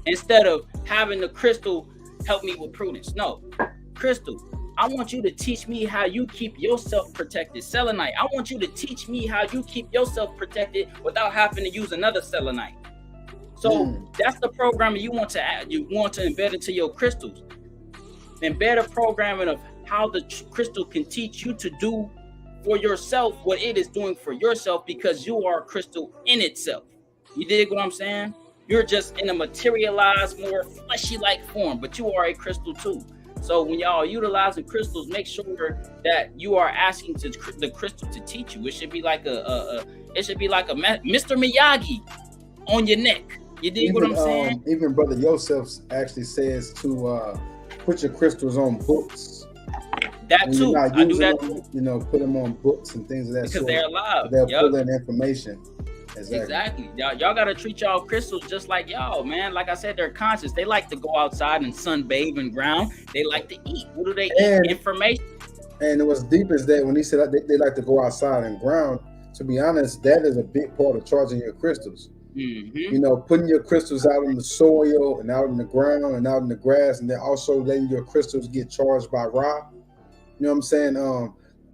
Instead of having the crystal help me with prudence. No, crystal, I want you to teach me how you keep yourself protected. Selenite, I want you to teach me how you keep yourself protected without having to use another selenite. So that's the programming you want to add. You want to embed into your crystals. Embed a programming of how the crystal can teach you to do for yourself what it is doing for yourself, because you are a crystal in itself. You dig what I'm saying? You're just in a materialized, more fleshy-like form, but you are a crystal too. So when y'all are utilizing crystals, make sure that you are asking the crystal to teach you. It should be like a Mr. Miyagi on your neck. You dig what I'm saying? Even Brother Yosef actually says to put your crystals on books. That too. I do that too. You know, put them on books and things of that because sort. They're alive. They'll pull in information. Exactly. Y'all gotta treat y'all crystals just like y'all, man. Like I said, they're conscious. They like to go outside and sunbathe and ground. They like to eat. What do they eat? Information. And what's deep is that when he said they like to go outside and ground, to be honest, that is a big part of charging your crystals. You know, putting your crystals out in the soil and out in the ground and out in the grass, and then also letting your crystals get charged by Ra. You know what I'm saying?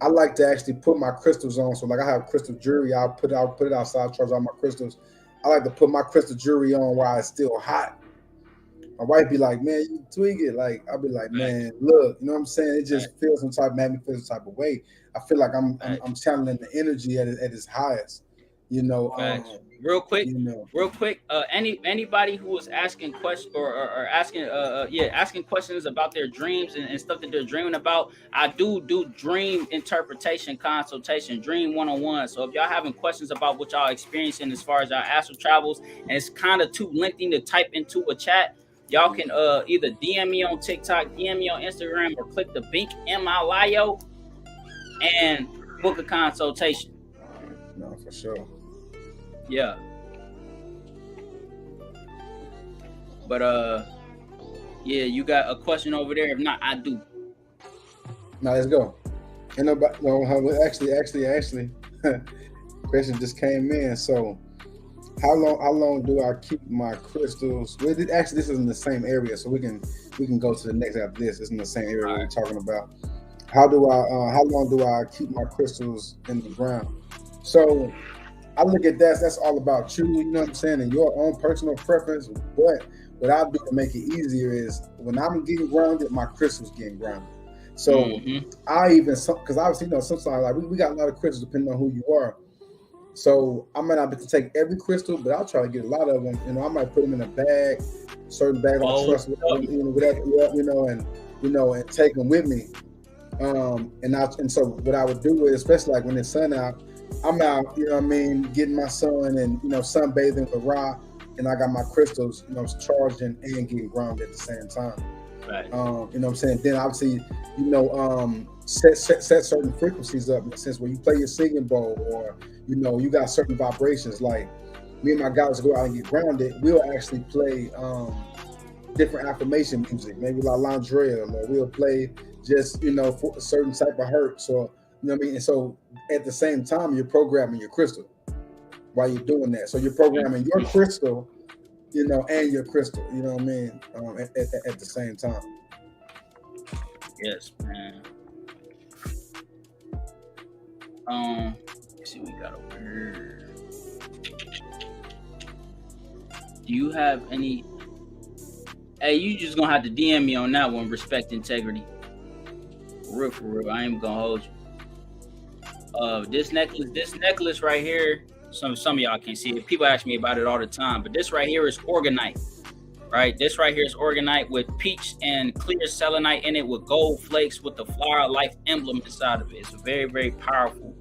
I like to actually put my crystals on. So like I have crystal jewelry, I'll put it outside, charge all my crystals. I like to put my crystal jewelry on while it's still hot. My wife be like, "Man, you tweak it." Like I'll be like, "Man, look," you know what I'm saying? It just feels some type, made me feel some type of way. I feel like I'm channeling the energy at its highest. You know, real quick, anybody who was asking questions or asking questions about their dreams and stuff that they're dreaming about, I do dream interpretation consultation, dream 101. So if y'all having questions about what y'all experiencing as far as our astral travels, and it's kind of too lengthy to type into a chat, y'all can either DM me on TikTok, DM me on Instagram, or click the link in my bio and book a consultation. No, for sure. Yeah. But yeah, you got a question over there? If not, I do. Now let's go. And actually, question just came in. So, how long do I keep my crystals? Well, actually, this is in the same area, so we can go to the next after this. It's in the same area we're talking about. How long do I keep my crystals in the ground? So, I look at that. That's all about you. You know what I'm saying, and your own personal preference. But what I do to make it easier is when I'm getting grounded, my crystals getting grounded. So I even, because obviously, you know, sometimes like we got a lot of crystals depending on who you are. So I might not be able to take every crystal, but I'll try to get a lot of them. You know, I might put them in a bag, certain bag I trust, whatever, and take them with me. And so what I would do is, especially like when it's sun out, I'm out, you know what I mean, getting my sun and, you know, sunbathing with Ra, and I got my crystals, you know, charging and getting grounded at the same time. Right. You know what I'm saying? Then obviously, you know, set certain frequencies up in the sense where you play your singing bowl, or, you know, you got certain vibrations. Like me and my guys go out and get grounded, we'll actually play different affirmation music, maybe like Landrell, or we'll play just, you know, for a certain type of hertz, or, you know what I mean? And so at the same time, you're programming your crystal while you're doing that. So you're programming your crystal, you know, and your crystal, you know what I mean, at the same time. Yes, man. Let's see what we got over here. Do you have any? Hey, you just gonna have to DM me on that one. Respect integrity. For real. I ain't gonna hold you. This necklace right here. Some of y'all can't see it. People ask me about it all the time, but this right here is organite. Right, this right here is organite with peach and clear selenite in it, with gold flakes, with the flower life emblem inside of it. It's a very, very powerful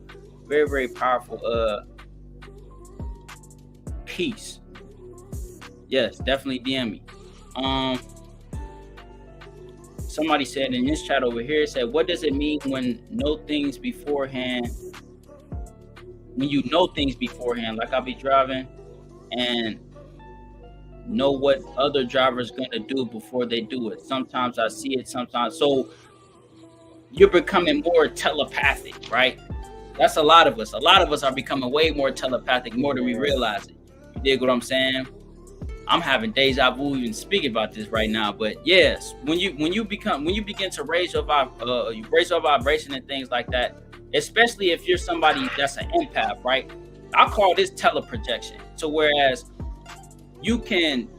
piece. Yes, definitely DM me. Somebody said in this chat over here, said, what does it mean when know things beforehand? When you know things beforehand, like I'll be driving and know what other driver's gonna do before they do it. Sometimes I see it, sometimes. So you're becoming more telepathic, right? That's a lot of us. A lot of us are becoming way more telepathic, more than we realize it. You dig what I'm saying? I'm having deja vu even speaking about this right now. But yes, when you begin to raise your vibration and things like that, especially if you're somebody that's an empath, right? I call this teleprojection. So whereas you can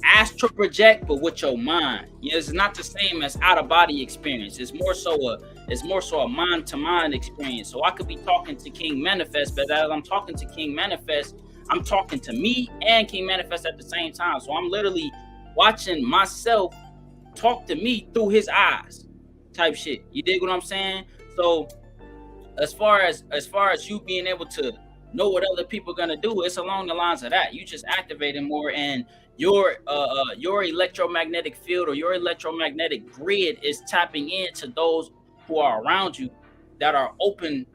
astral project, but with your mind. You know, it's not the same as out of body experience. It's more so a mind to mind experience. So I could be talking to King Manifest, but as I'm talking to King Manifest, I'm talking to me and King Manifest at the same time. So I'm literally watching myself talk to me through his eyes, type shit. You dig what I'm saying? So as far as you being able to know what other people are gonna do, it's along the lines of that. You just activating more, and your electromagnetic field or your electromagnetic grid is tapping into those who are around you that are open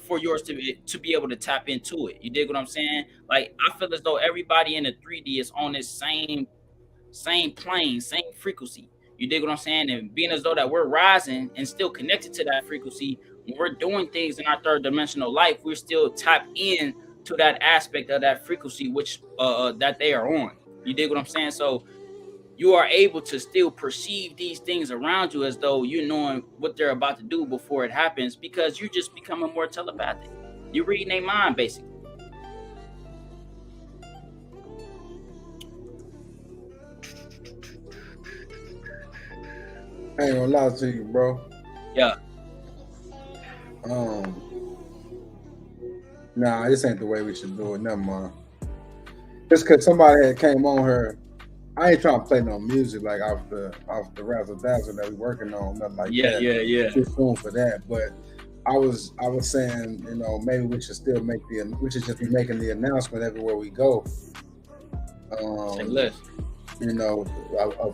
for yours to be able to tap into it. You dig what I'm saying? Like, I feel as though everybody in the 3D is on this same plane, same frequency. You dig what I'm saying? And being as though that we're rising and still connected to that frequency, when we're doing things in our third dimensional life, we're still tapped in to that aspect of that frequency, which that they are on. You dig what I'm saying? So you are able to still perceive these things around you as though you're knowing what they're about to do before it happens, because you're just becoming more telepathic. You're reading their mind, basically. I ain't gonna lie to you, bro. Yeah. Nah, this ain't the way we should do it. Never mind. Just because somebody had came on here, I ain't trying to play no music like off the razzle dazzle that we working on, nothing like that. Yeah. Too soon for that. But I was saying, you know, maybe we should still we should just be making the announcement everywhere we go. Say less. You know,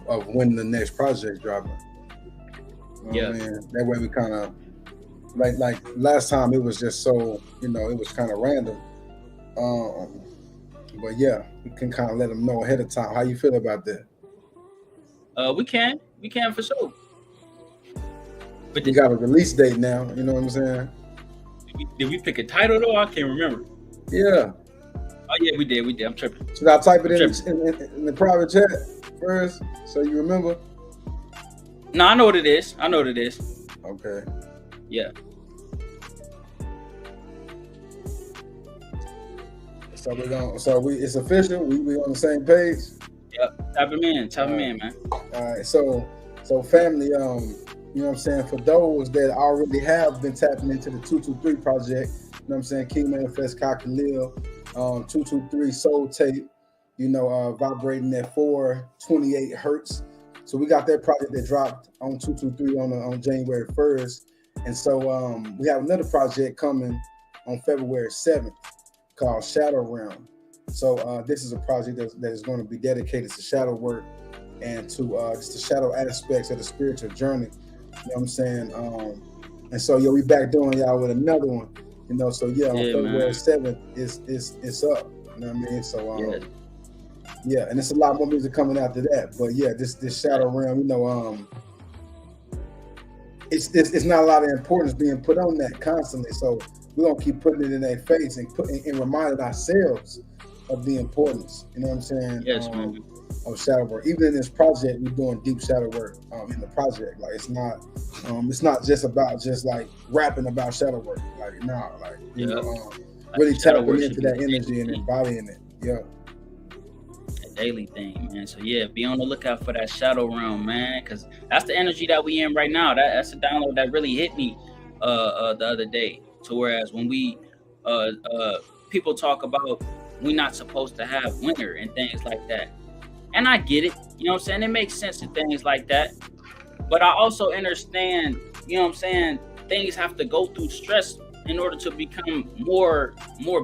of when the next project dropping. You know what I mean? That way we kind of like last time it was just so, you know, it was kind of random. But yeah, we can kind of let them know ahead of time. How you feel about that? We can for sure. But you got a release date now. You know what I'm saying? Did we pick a title though? I can't remember. Yeah. Oh yeah, we did. I'm tripping. Should I type it in the private chat first so you remember? No, I know what it is. Okay. Yeah. So it's official. We on the same page. Yep. Type him in, man. All right. So family, you know what I'm saying? For those that already have been tapping into the 223 project, what I'm saying? King Manifest, Kalel, 223 Soul Tape, vibrating at 428 hertz. So we got that project that dropped on 223 on January 1st. And so we have another project coming on February 7th called Shadow Realm. So this is a project that is going to be dedicated to shadow work and to just the shadow aspects of the spiritual journey. You know what I'm saying? And so we back doing y'all with another one. So on February 7th it's up. You know what I mean? So and it's a lot more music coming after that. But this Shadow Realm, it's not a lot of importance being put on that constantly. So we're gonna keep putting it in their face and reminding ourselves of the importance. You know what I'm saying? Yes, man. Of shadow work. Even in this project, we're doing deep shadow work in the project. Like it's not just about like rapping about shadow work. Like really tapping into that energy and embodying it. Yeah. A daily thing, man. So be on the lookout for that Shadow Realm, man, because that's the energy that we in right now. That's a download that really hit me the other day. So whereas when we people talk about we not supposed to have winter and things like that. And I get it, you know what I'm saying? It makes sense and things like that. But I also understand, you know what I'm saying, things have to go through stress in order to become more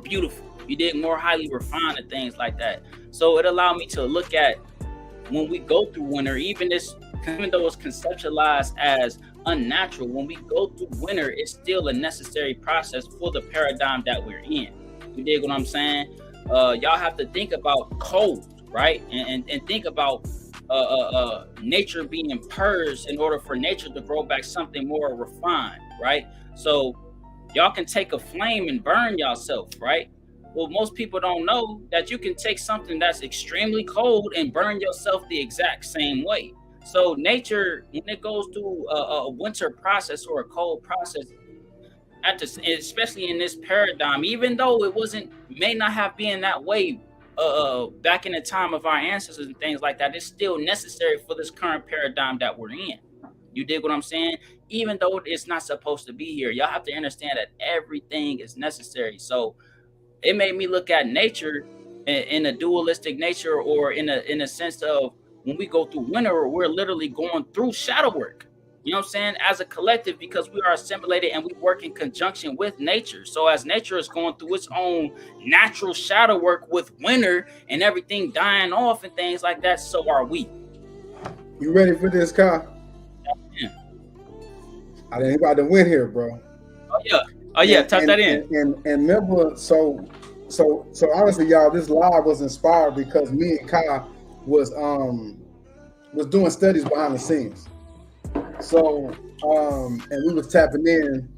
beautiful. You dig? More highly refined and things like that. So it allowed me to look at when we go through winter, even though it's conceptualized as unnatural, when we go through winter, it's still a necessary process for the paradigm that we're in. You dig what I'm saying? Y'all have to think about cold, right? And think about nature being purged in order for nature to grow back something more refined, right? So y'all can take a flame and burn yourself, right? Well, most people don't know that you can take something that's extremely cold and burn yourself the exact same way. So nature, when it goes through a winter process or a cold process, especially in this paradigm, even though may not have been that way back in the time of our ancestors and things like that, it's still necessary for this current paradigm that we're in. You dig what I'm saying? Even though it's not supposed to be here, y'all have to understand that everything is necessary. So it made me look at nature in a dualistic nature, or in a sense of when we go through winter, we're literally going through shadow work. You know what I'm saying? As a collective, because we are assimilated and we work in conjunction with nature. So as nature is going through its own natural shadow work with winter and everything dying off and things like that, so are we. You ready for this, Kyle? Yeah. I didn't about to win here, bro. Oh yeah, type that in. And remember, so honestly, y'all, this live was inspired because me and Kyle was doing studies behind the scenes. So and we was tapping in,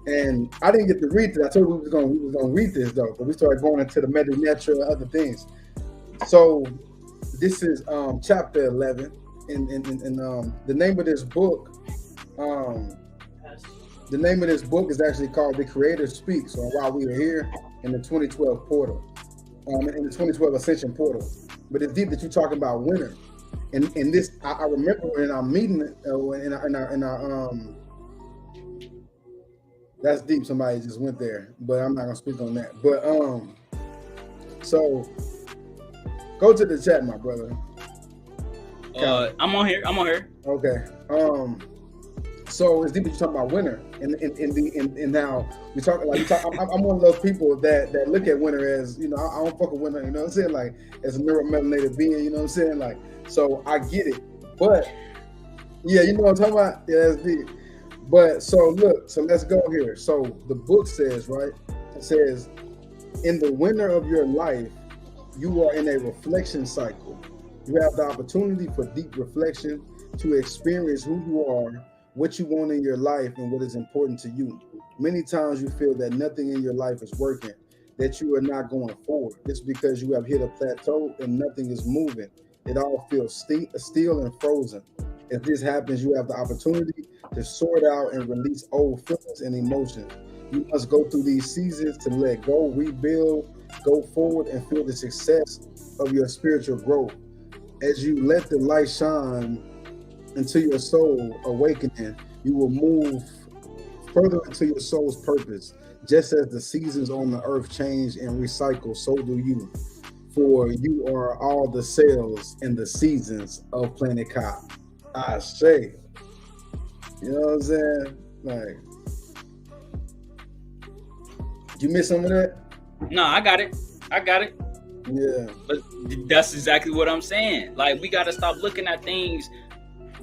and I didn't get to read this. I told you we was gonna read this though, but we started going into the Meta Nature and other things. So this is chapter 11, and the name of this book. The name of this book is actually called The Creator Speaks, or While We Are Here in the 2012 portal, in the 2012 Ascension portal. But it's deep that you're talking about winter. And this, I remember in our meeting, in our that's deep. Somebody just went there, but I'm not gonna speak on that. But so go to the chat, my brother. I'm on here. Okay. So it's deep that you're talking about winter, and now we talk like I'm one of those people that look at winter as, I don't fuck with winter, you know what I'm saying, like as a neuromelanated being, you know what I'm saying, like, so I get it, but yeah, you know what I'm talking about, yeah, that's deep. But so look, so let's go here. So the book says, right, it says, in the winter of your life, you are in a reflection cycle. You have the opportunity for deep reflection to experience who you are, what you want in your life, and what is important to you. Many times you feel that nothing in your life is working, that you are not going forward. It's because you have hit a plateau and nothing is moving. It all feels still and frozen. If this happens, you have the opportunity to sort out and release old feelings and emotions. You must go through these seasons to let go, rebuild, go forward, and feel the success of your spiritual growth. As you let the light shine into your soul awakening, you will move further into your soul's purpose. Just as the seasons on the earth change and recycle, so do you. For you are all the cells and the seasons of Planet Cop. I say, you know what I'm saying? Like, you miss some of that? No, I got it. Yeah. But that's exactly what I'm saying. Like, we got to stop looking at things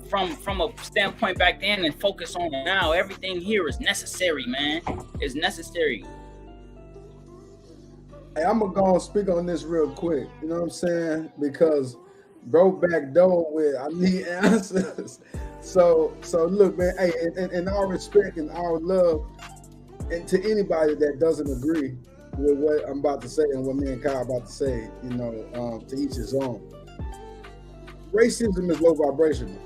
from a standpoint back then and focus on now. Everything here is necessary, man. It's necessary. Hey, I'm gonna go and speak on this real quick. You know what I'm saying? Because bro back door with I need answers. So look, man. Hey, in all respect and all love, and to anybody that doesn't agree with what I'm about to say and what me and Kyle about to say, you know, to each his own. Racism is low vibrational.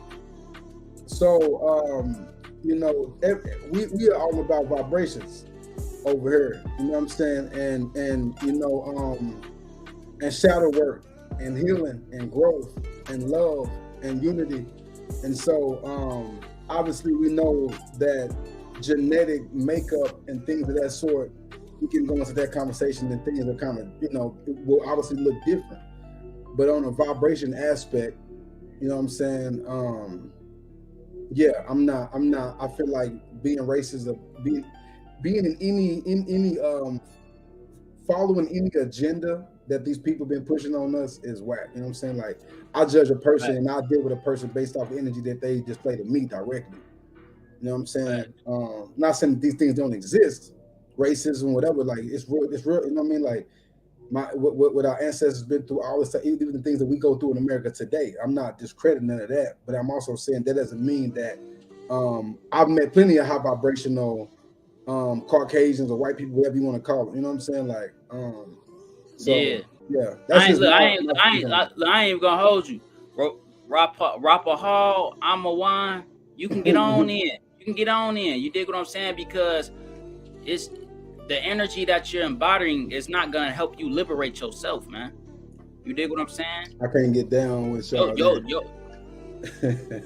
So, you know, we are all about vibrations over here. You know what I'm saying? And you know, and shadow work and healing and growth and love and unity. And so, obviously, we know that genetic makeup and things of that sort, we can go into that conversation and things are kind of, you know, it will obviously look different. But on a vibration aspect, you know what I'm saying? Yeah, I'm not. I feel like being racist, being in any following any agenda that these people been pushing on us is whack. You know what I'm saying? Like, I judge a person and I deal with a person based off the energy that they display to me directly. You know what I'm saying? Not saying that these things don't exist, racism, whatever. Like, it's real. You know what I mean? Like, what our ancestors been through, all this stuff, even the things that we go through in America today. I'm not discrediting none of that, but I'm also saying that doesn't mean that I've met plenty of high vibrational Caucasians or white people, whatever you want to call them. You know what I'm saying? Like, yeah. That's I ain't gonna hold you. Rapper Hall, I'm a wine. You can get on in. You dig what I'm saying? Because it's the energy that you're embodying is not gonna help you liberate yourself, man. You dig what I'm saying? I can't get down with y'all.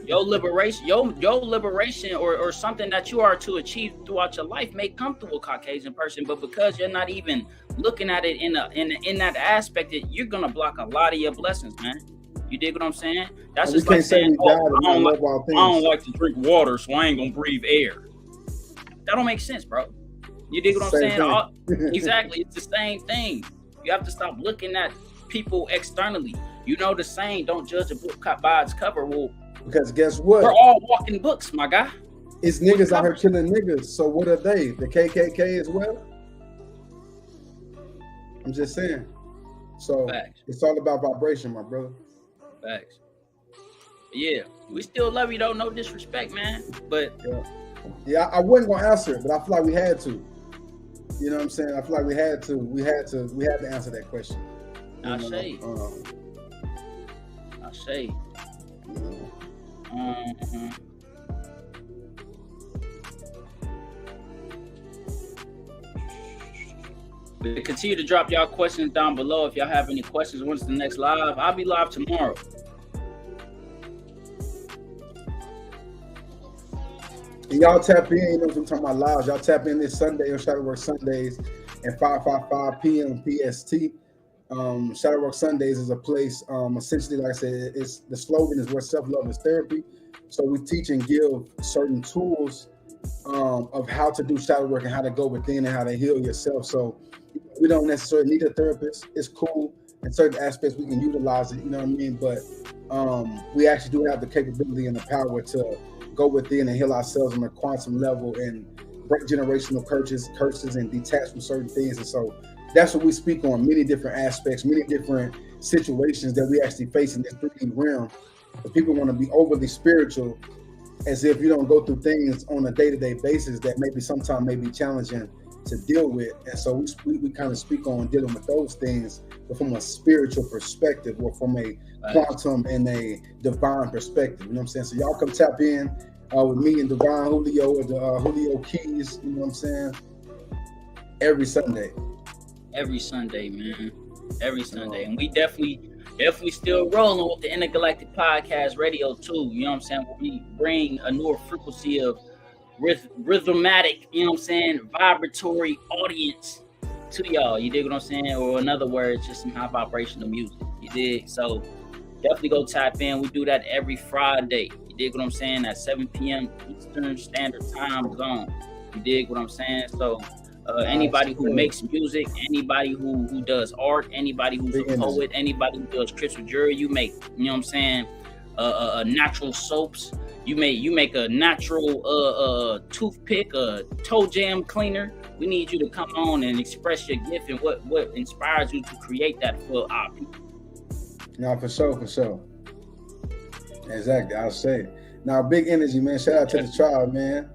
Your liberation or something that you are to achieve throughout your life may come through a Caucasian person, but because you're not even looking at it in that aspect, that you're gonna block a lot of your blessings, man. You dig what I'm saying? That's just like saying, I don't like to drink water, so I ain't gonna breathe air. That don't make sense, bro. You dig what I'm saying? Exactly. It's the same thing. You have to stop looking at people externally. You know the saying, don't judge a book by its cover. Well, because guess what? We're all walking books, my guy. It's niggas out here killing niggas. So what are they? The KKK as well? I'm just saying. So Facts. It's all about vibration, my brother. Facts. Yeah, we still love you though. No disrespect, man. But yeah, I wasn't gonna answer it, but I feel like we had to. You know what I'm saying? I feel like we had to. We had to answer that question. I say. But continue to drop y'all questions down below if y'all have any questions. When's the next live? I'll be live tomorrow. And y'all tap in, you know what I'm talking about lives. Y'all tap in this Sunday on Shadowwork Sundays at 5:55 p.m. PST. Shadowwork Sundays is a place, essentially, like I said, it's the slogan is where self-love is therapy. So we teach and give certain tools of how to do shadow work and how to go within and how to heal yourself. So we don't necessarily need a therapist. It's cool. In certain aspects, we can utilize it, you know what I mean? But we actually do have the capability and the power to go within and heal ourselves on a quantum level and break generational curses and detach from certain things. And so that's what we speak on, many different aspects, many different situations that we actually face in this 3D realm. But people want to be overly spiritual as if you don't go through things on a day-to-day basis that maybe sometimes may be challenging to deal with. And so we kind of speak on dealing with those things, but from a spiritual perspective or from a quantum and a divine perspective. You know what I'm saying? So y'all come tap in with me and Divine Julio or the Julio Keys, you know what I'm saying? Every Sunday. Every Sunday, man. Every Sunday. And we definitely still rolling with the Intergalactic Podcast Radio too. You know what I'm saying? We bring a newer frequency of rhythmatic, you know what I'm saying, vibratory audience to y'all. You dig what I'm saying? Or in other words, just some high vibrational music. You dig? So definitely go tap in. We do that every Friday. You dig what I'm saying? At 7 p.m. Eastern Standard Time Zone. You dig what I'm saying? So anybody who makes music, anybody who does art, anybody who's a poet, anybody who does crystal jewelry, you make, you know what I'm saying, natural soaps. You make a natural toothpick, a toe jam cleaner. We need you to come on and express your gift and what inspires you to create that for our people. No, for sure. Exactly, I'll say. Now, big energy, man. Shout out to the tribe, man.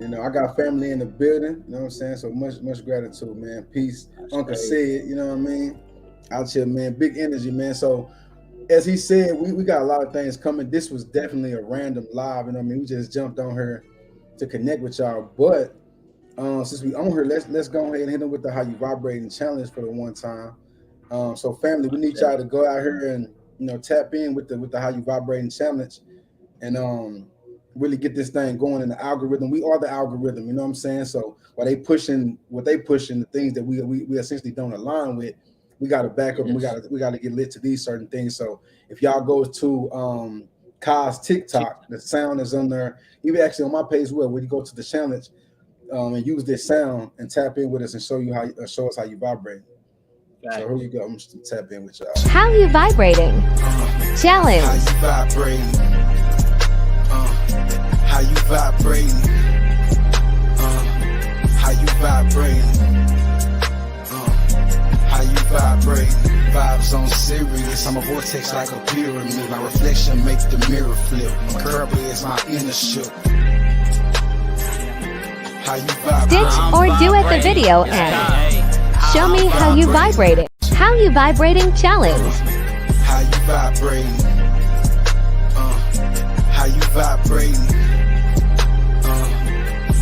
You know, I got family in the building. You know what I'm saying? So much gratitude, man. Peace. That's Uncle said, you know what I mean? Out here, man. Big energy, man. So, as he said, we got a lot of things coming. This was definitely a random live. You know what I mean? We just jumped on here to connect with y'all. But since we on here, let's go ahead and hit them with the How You Vibrating challenge for the one time. So family, we need y'all to go out here and, you know, tap in with the How You Vibrating challenge and really get this thing going in the algorithm. We are the algorithm, you know what I'm saying? So while they pushing the things that we essentially don't align with, we got to back up and we got to get lit to these certain things. So if y'all go to Kai's TikTok, the sound is on there. Even actually on my page, where you go to the challenge and use this sound and tap in with us and show us how you vibrate. Right. So here you go. I'm just gonna tap in with y'all. How you vibrating? Challenge. How you vibrating? How you vibrating? How you vibrating? How you vibrating? Vibes on Sirius. I'm a vortex like a pyramid. My reflection makes the mirror flip. My curb is my inner shook. How you vibrating? Stitch or duet the video and show me how you vibrating. How you vibrating challenge. How you vibrating? How you vibrating?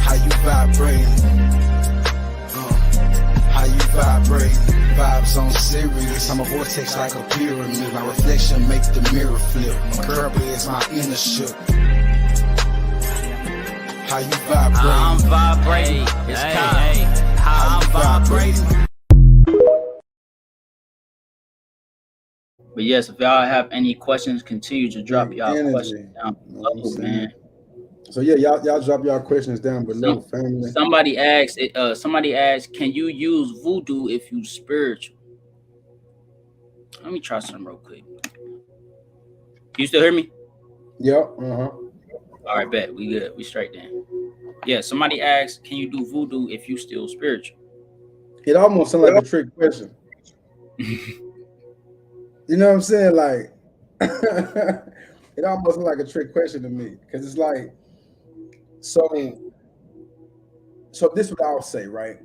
How you vibrating? How you vibrating? Vibes on Sirius. I'm a vortex like a pyramid. My reflection makes the mirror flip. My curb is my inner shook. How you vibrating? I'm vibrating. It's time. How I'm vibrating. But yes, if y'all have any questions, continue to drop y'all questions down below, man. So yeah, y'all drop y'all questions down below, family. Somebody asked, can you use voodoo if you spiritual? Let me try something real quick. You still hear me? Yep. All right, bet. We good. We straight then. Yeah, somebody asked, can you do voodoo if you still spiritual? It almost sounds like a trick question. You know what I'm saying? Like, it almost looks like a trick question to me because it's like, so this is what I'll say, right?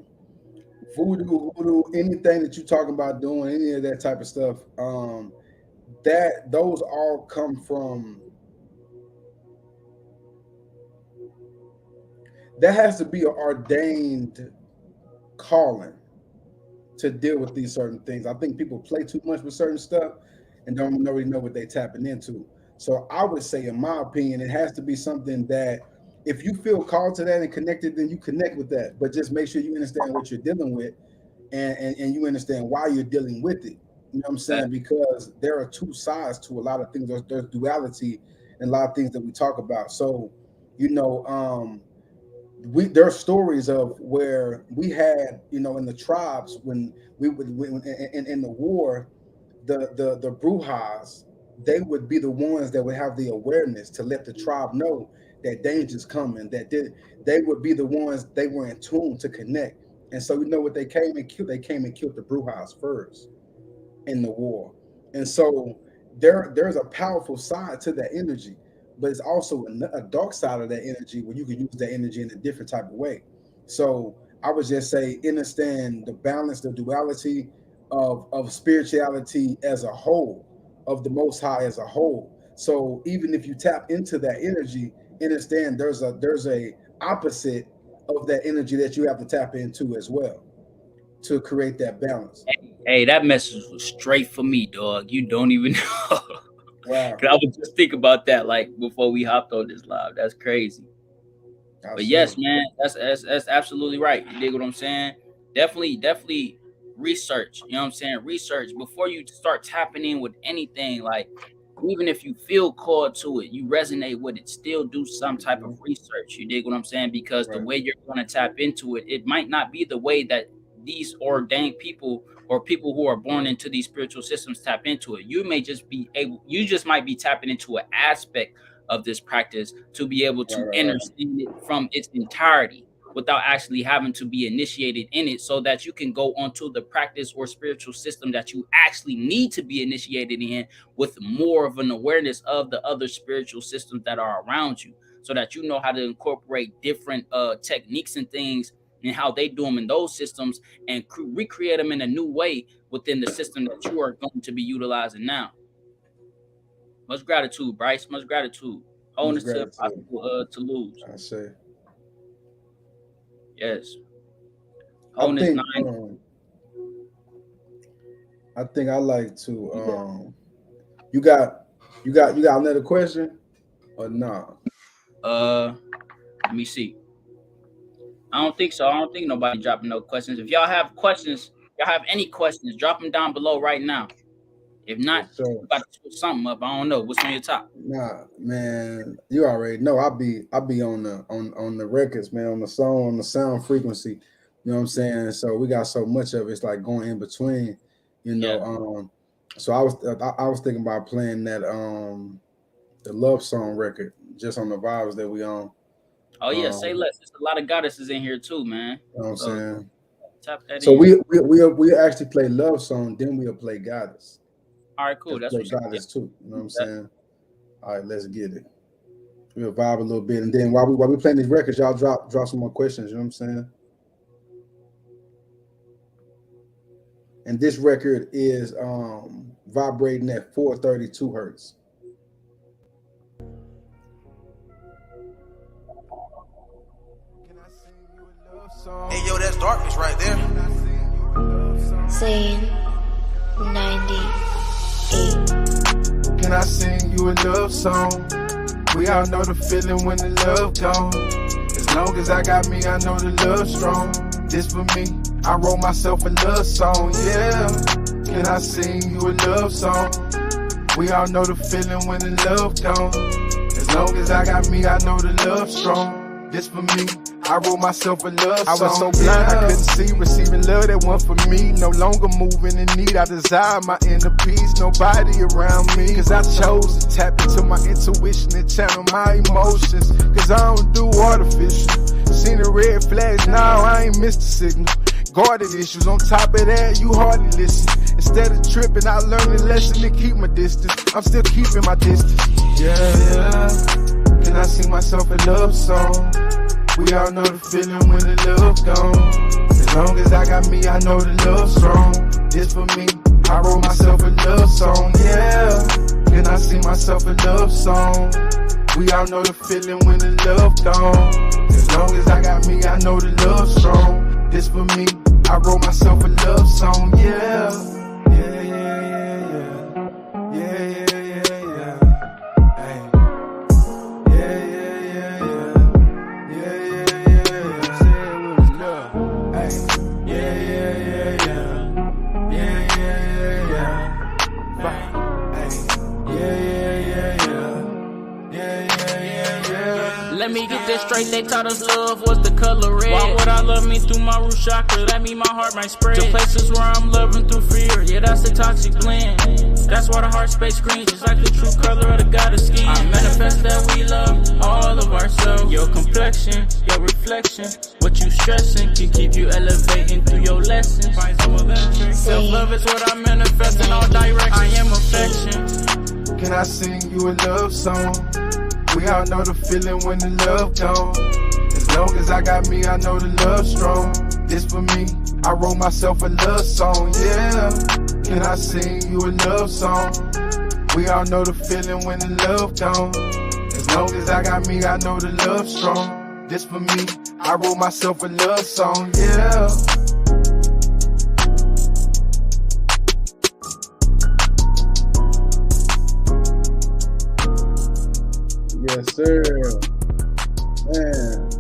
Voodoo, anything that you talking about doing, any of that type of stuff, those all come from. That has to be an ordained calling to deal with these certain things. I think people play too much with certain stuff and don't really know what they're tapping into. So I would say, in my opinion, it has to be something that if you feel called to that and connected, then you connect with that. But just make sure you understand what you're dealing with and you understand why you're dealing with it. You know what I'm saying? Because there are two sides to a lot of things. There's duality and a lot of things that we talk about. So, you know, there are stories of where we had, you know, in the tribes when in the war, the Brujas, they would be the ones that would have the awareness to let the tribe know that danger's coming, that they would be the ones, they were in tune to connect. And so, you know what they came and killed? They came and killed the Brujas first in the war. And so there's a powerful side to that energy. But it's also a dark side of that energy where you can use that energy in a different type of way. So I would just say, understand the balance, the duality of spirituality as a whole, of the Most High as a whole. So even if you tap into that energy, understand there's a opposite of that energy that you have to tap into as well to create that balance. Hey, that message was straight for me, dog. You don't even know. Wow. I was just thinking about that like before we hopped on this live. That's crazy. But yes, man, that's absolutely right. You dig what I'm saying? Definitely research. You know what I'm saying? Research before you start tapping in with anything. Like, even if you feel called to it, you resonate with it, still do some type of research. You dig what I'm saying? Because the way you're going to tap into it, it might not be the way that these ordained people or people who are born into these spiritual systems tap into it. You just might be tapping into an aspect of this practice to be able to understand it from its entirety without actually having to be initiated in it, so that you can go onto the practice or spiritual system that you actually need to be initiated in with more of an awareness of the other spiritual systems that are around you, so that you know how to incorporate different techniques and things and how they do them in those systems and recreate them in a new way within the system that you are going to be utilizing now. Much gratitude, Bryce. Much gratitude. Wholeness to impossible to lose. I say. Yes. Wholeness 9. I think I like to. You got another question or not? Let me see. I don't think so. I don't think nobody dropping no questions. If y'all have questions, any questions, drop them down below right now. If not, you about to switch something up. I don't know. What's on your top? Nah, man, you already know. I'll be on the records, man, on the song, on the sound frequency. You know what I'm saying? So we got so much of it, it's like going in between, you know. So I was thinking about playing that the love song record just on the vibes that we on. Oh yeah, say less. There's a lot of goddesses in here too, man. You know what I'm saying? Tap that so in. we actually play love song, then we'll play goddess. All right, cool. That's what goddess too. You know what I'm saying? All right, let's get it. We'll vibe a little bit, and then while we playing these records, y'all drop some more questions. You know what I'm saying? And this record is vibrating at 432 hertz. Hey, yo, that's darkness right there. Saying 98. Can I sing you a love song? We all know the feeling when the love gone. As long as I got me, I know the love strong. This for me, I wrote myself a love song, yeah. Can I sing you a love song? We all know the feeling when the love gone. As long as I got me, I know the love strong. This for me, I wrote myself a love song. I was so blind, I couldn't see, receiving love that one for me. No longer moving in need, I desire my inner peace. Nobody around me, cause I chose to tap into my intuition and channel my emotions. Cause I don't do artificial. Seen the red flags, now I ain't missed the signal. Guarded issues, on top of that, you hardly listen. Instead of tripping, I learned a lesson to keep my distance. I'm still keeping my distance. Yeah. Can I sing myself a love song? We all know the feeling when the love gone. As long as I got me, I know the love strong. This for me, I wrote myself a love song, yeah. Can I sing myself a love song? We all know the feeling when the love gone. As long as I got me, I know the love strong. This for me, I wrote myself a love song, yeah. Let me get this straight, they taught us love was the color red. Why would I love me through my root chakra? That mean my heart might spread to places where I'm loving through fear. Yeah, that's a toxic blend. That's why the heart space screams just like the true color of the goddess skin. I manifest that we love all of ourselves. Your complexion, your reflection, what you stressing can keep you elevating through your lessons. Self-love is what I manifest in all directions. I am affection. Can I sing you a love song? We all know the feeling when the love gone. As long as I got me, I know the love strong. This for me, I wrote myself a love song, yeah. Can I sing you a love song? We all know the feeling when the love gone. As long as I got me, I know the love strong. This for me, I wrote myself a love song, yeah. Yes, sir. Man,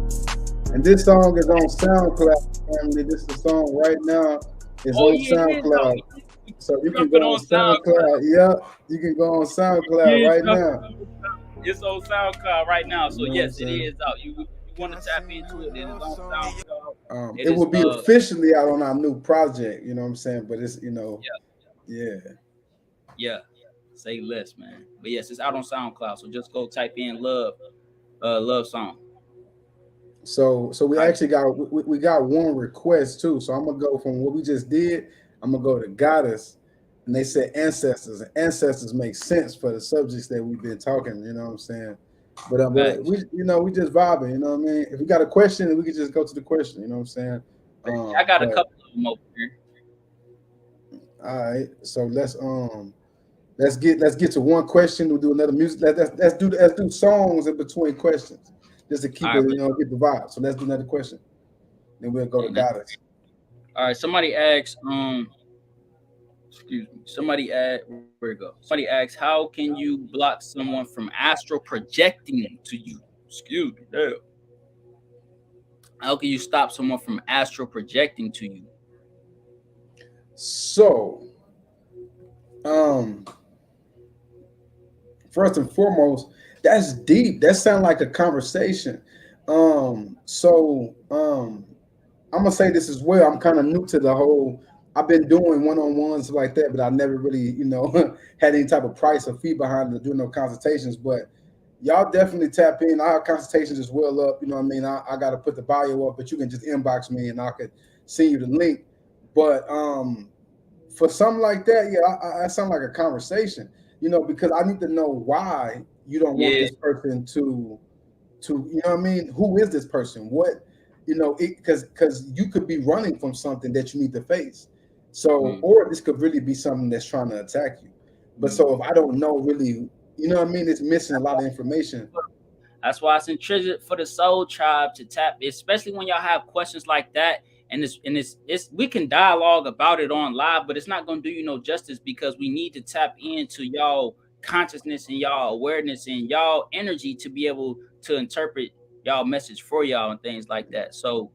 And this song is on SoundCloud, family. This is the song right now. It's on SoundCloud. So you can go on SoundCloud. Yeah, you can go on SoundCloud right now. It's on SoundCloud right now. So yes, it is out. You want to tap into it, it's on SoundCloud. It will be officially out on our new project, you know what I'm saying? But it's, you know, yeah. Say less, man. But yes, it's out on SoundCloud. So just go type in love song. So we actually got we got one request too. So I'm gonna go from what we just did. I'm gonna go to Goddess, and they said ancestors. And ancestors make sense for the subjects that we've been talking. You know what I'm saying? But we just vibing. You know what I mean? If you got a question, we can just go to the question. You know what I'm saying? I got a couple of them over here. All right. So let's get to one question. We'll do another music. Let's do songs in between questions, just to keep it, get the vibe. So let's do another question. Then we'll go to Goddess. All right. Somebody asked, excuse me. Somebody asked, where it go? Somebody asked, how can you block someone from astral projecting to you? Excuse me. Damn. How can you stop someone from astral projecting to you? So, first and foremost, that's deep. That sounds like a conversation. I'm gonna say this as well. I'm kind of new to the whole. I've been doing one-on-ones like that, but I never really, had any type of price or fee behind it, doing no consultations. But y'all definitely tap in. Our consultations is well up. You know what I mean? I got to put the bio up, but you can just inbox me and I could send you the link. But for something like that, I sound like a conversation, because I need to know why you don't want this person to, you know what I mean? Who is this person? What, because you could be running from something that you need to face. So, or this could really be something that's trying to attack you. But so if I don't know really, you know what I mean? It's missing a lot of information. That's why it's intrinsic for the soul tribe to tap, especially when y'all have questions like that. And it's we can dialogue about it on live, but it's not going to do you no justice, because we need to tap into y'all consciousness and y'all awareness and y'all energy to be able to interpret y'all message for y'all and things like that. So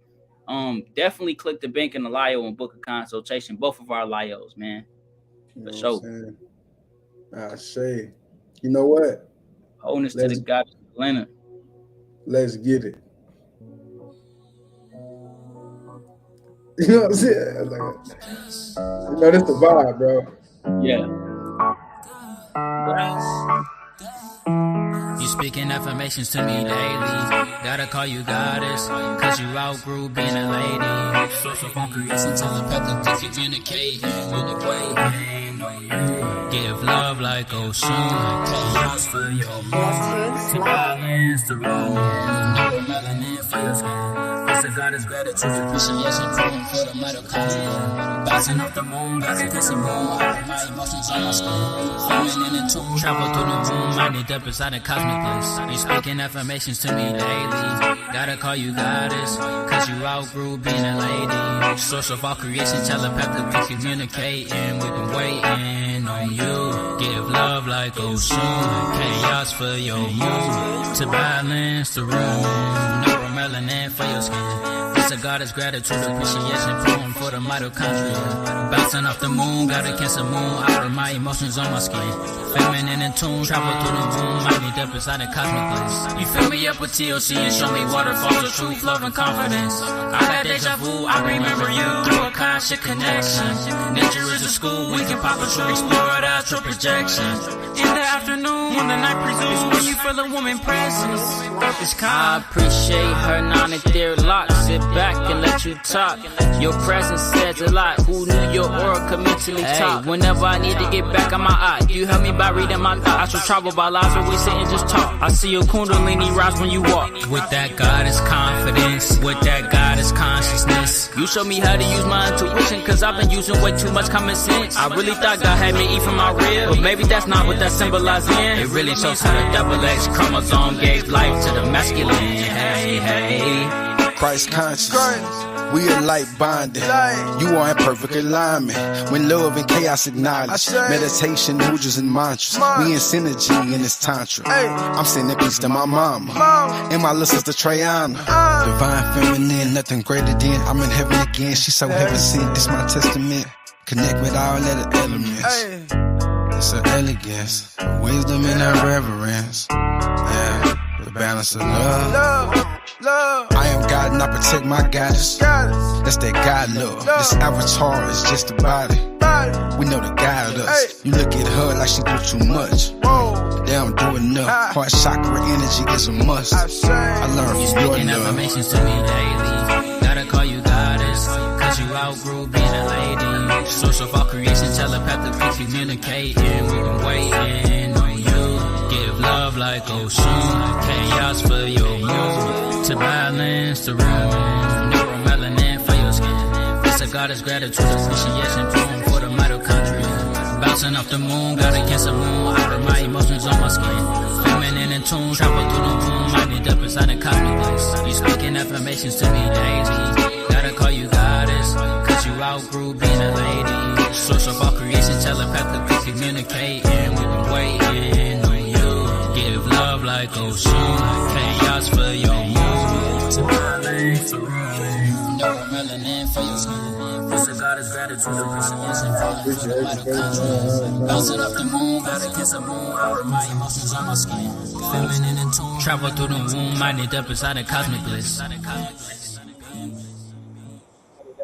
definitely click the bank in the Lio and book a consultation. Both of our Lios, man. For sure. I say, you know what? Wholeness to the God of Atlanta. Let's get it. You know what I'm saying? This the vibe, bro. Yeah. You speaking affirmations to me daily. Gotta call you goddess, cause you outgrew being a lady. Source of creation, telepathic, communicate with the way. Give love like ocean, chaos for your mind. To balance the room, never melanin for your skin. First of God is gratitude, appreciation, praying for the mitochondria. Bouncing off the moon, bouncing the moon. I put my emotions on my skin. Feminine in tune, travel through the room. I need up inside a cosmic bliss. You speaking affirmations to me daily. Gotta call you goddess, cause you outgrew being a lady. Source of all creation, telepathically communicating. We've been waiting on you. Give love like ocean, chaos for your mood. To balance the room, melanin for your skin. This a goddess gratitude, appreciation, prone for the mitochondria. Bouncing off the moon, got a cancer moon. I put my emotions on my skin. Feminine in tune, travel through the room. I need up inside a cosmic bliss. You fill me up with TLC and show me waterfalls of truth, love, and confidence. I got deja vu, I remember you through a conscious connection. Nature is a school, we can pop a true, explore it astral projection. In the afternoon, when the night presumes, when you feel a woman presence. I appreciate her non-etheric lock. Sit back and let you talk. Your presence says a lot. Who knew your aura could mentally talk? Whenever I need to get back on my eye, you help me by reading my thoughts. I should travel by lives where we sit and just talk. I see your kundalini rise when you walk. With that goddess confidence, with that goddess consciousness. You show me how to use my intuition, cause I've been using way too much common sense. I really thought God had me eat from my rib, but maybe that's not what that symbolizes. It really shows how the double X chromosome gave life to the masculine. Hey, hey. Christ conscious. We are like bonding. You are in perfect alignment. When love and chaos acknowledge. Meditation, mudras, and mantras. We in synergy in this tantra. I'm sending peace to my mama. And my little sister Trayana. Divine feminine, nothing greater than I'm in heaven again. She's so heaven sent. This my testament. Connect with all other elements. It's her elegance, wisdom and her reverence. Yeah, the balance of love. I am God and I protect my goddess. That's that God love. This avatar is just a body. We know the God of us. You look at her like she do too much. They don't do enough. Heart chakra energy is a must. I learned from your Speaking love. affirmations to me daily. Gotta call you goddess, cause you outgrew being a lady. Source of all creation, telepathically communicating. We've been waiting on you. Give love like ocean. Chaos for your mood. To balance the room. Neuromelanin for your skin. It's a goddess gratitude, appreciation, bloom for the mitochondria. Bouncing off the moon, got a cancer moon. I put my emotions on my skin. Feminine in tune, travel through the womb. I need up inside the cosmic bliss. You speaking affirmations to me daily. Gotta call you goddess, cause you outgrew being a lady. Source of all creation, telepathically communicating. We've been waiting on you. Give love like ocean. Chaos for your mood. To balance the room. Neuromelanin for your skin. It's a goddess gratitude, appreciation, for bouncing off the moon, gotta kiss the moon. I put my emotions on my skin. Feminine in tune, travel through the womb. I need up inside the cosmic bliss.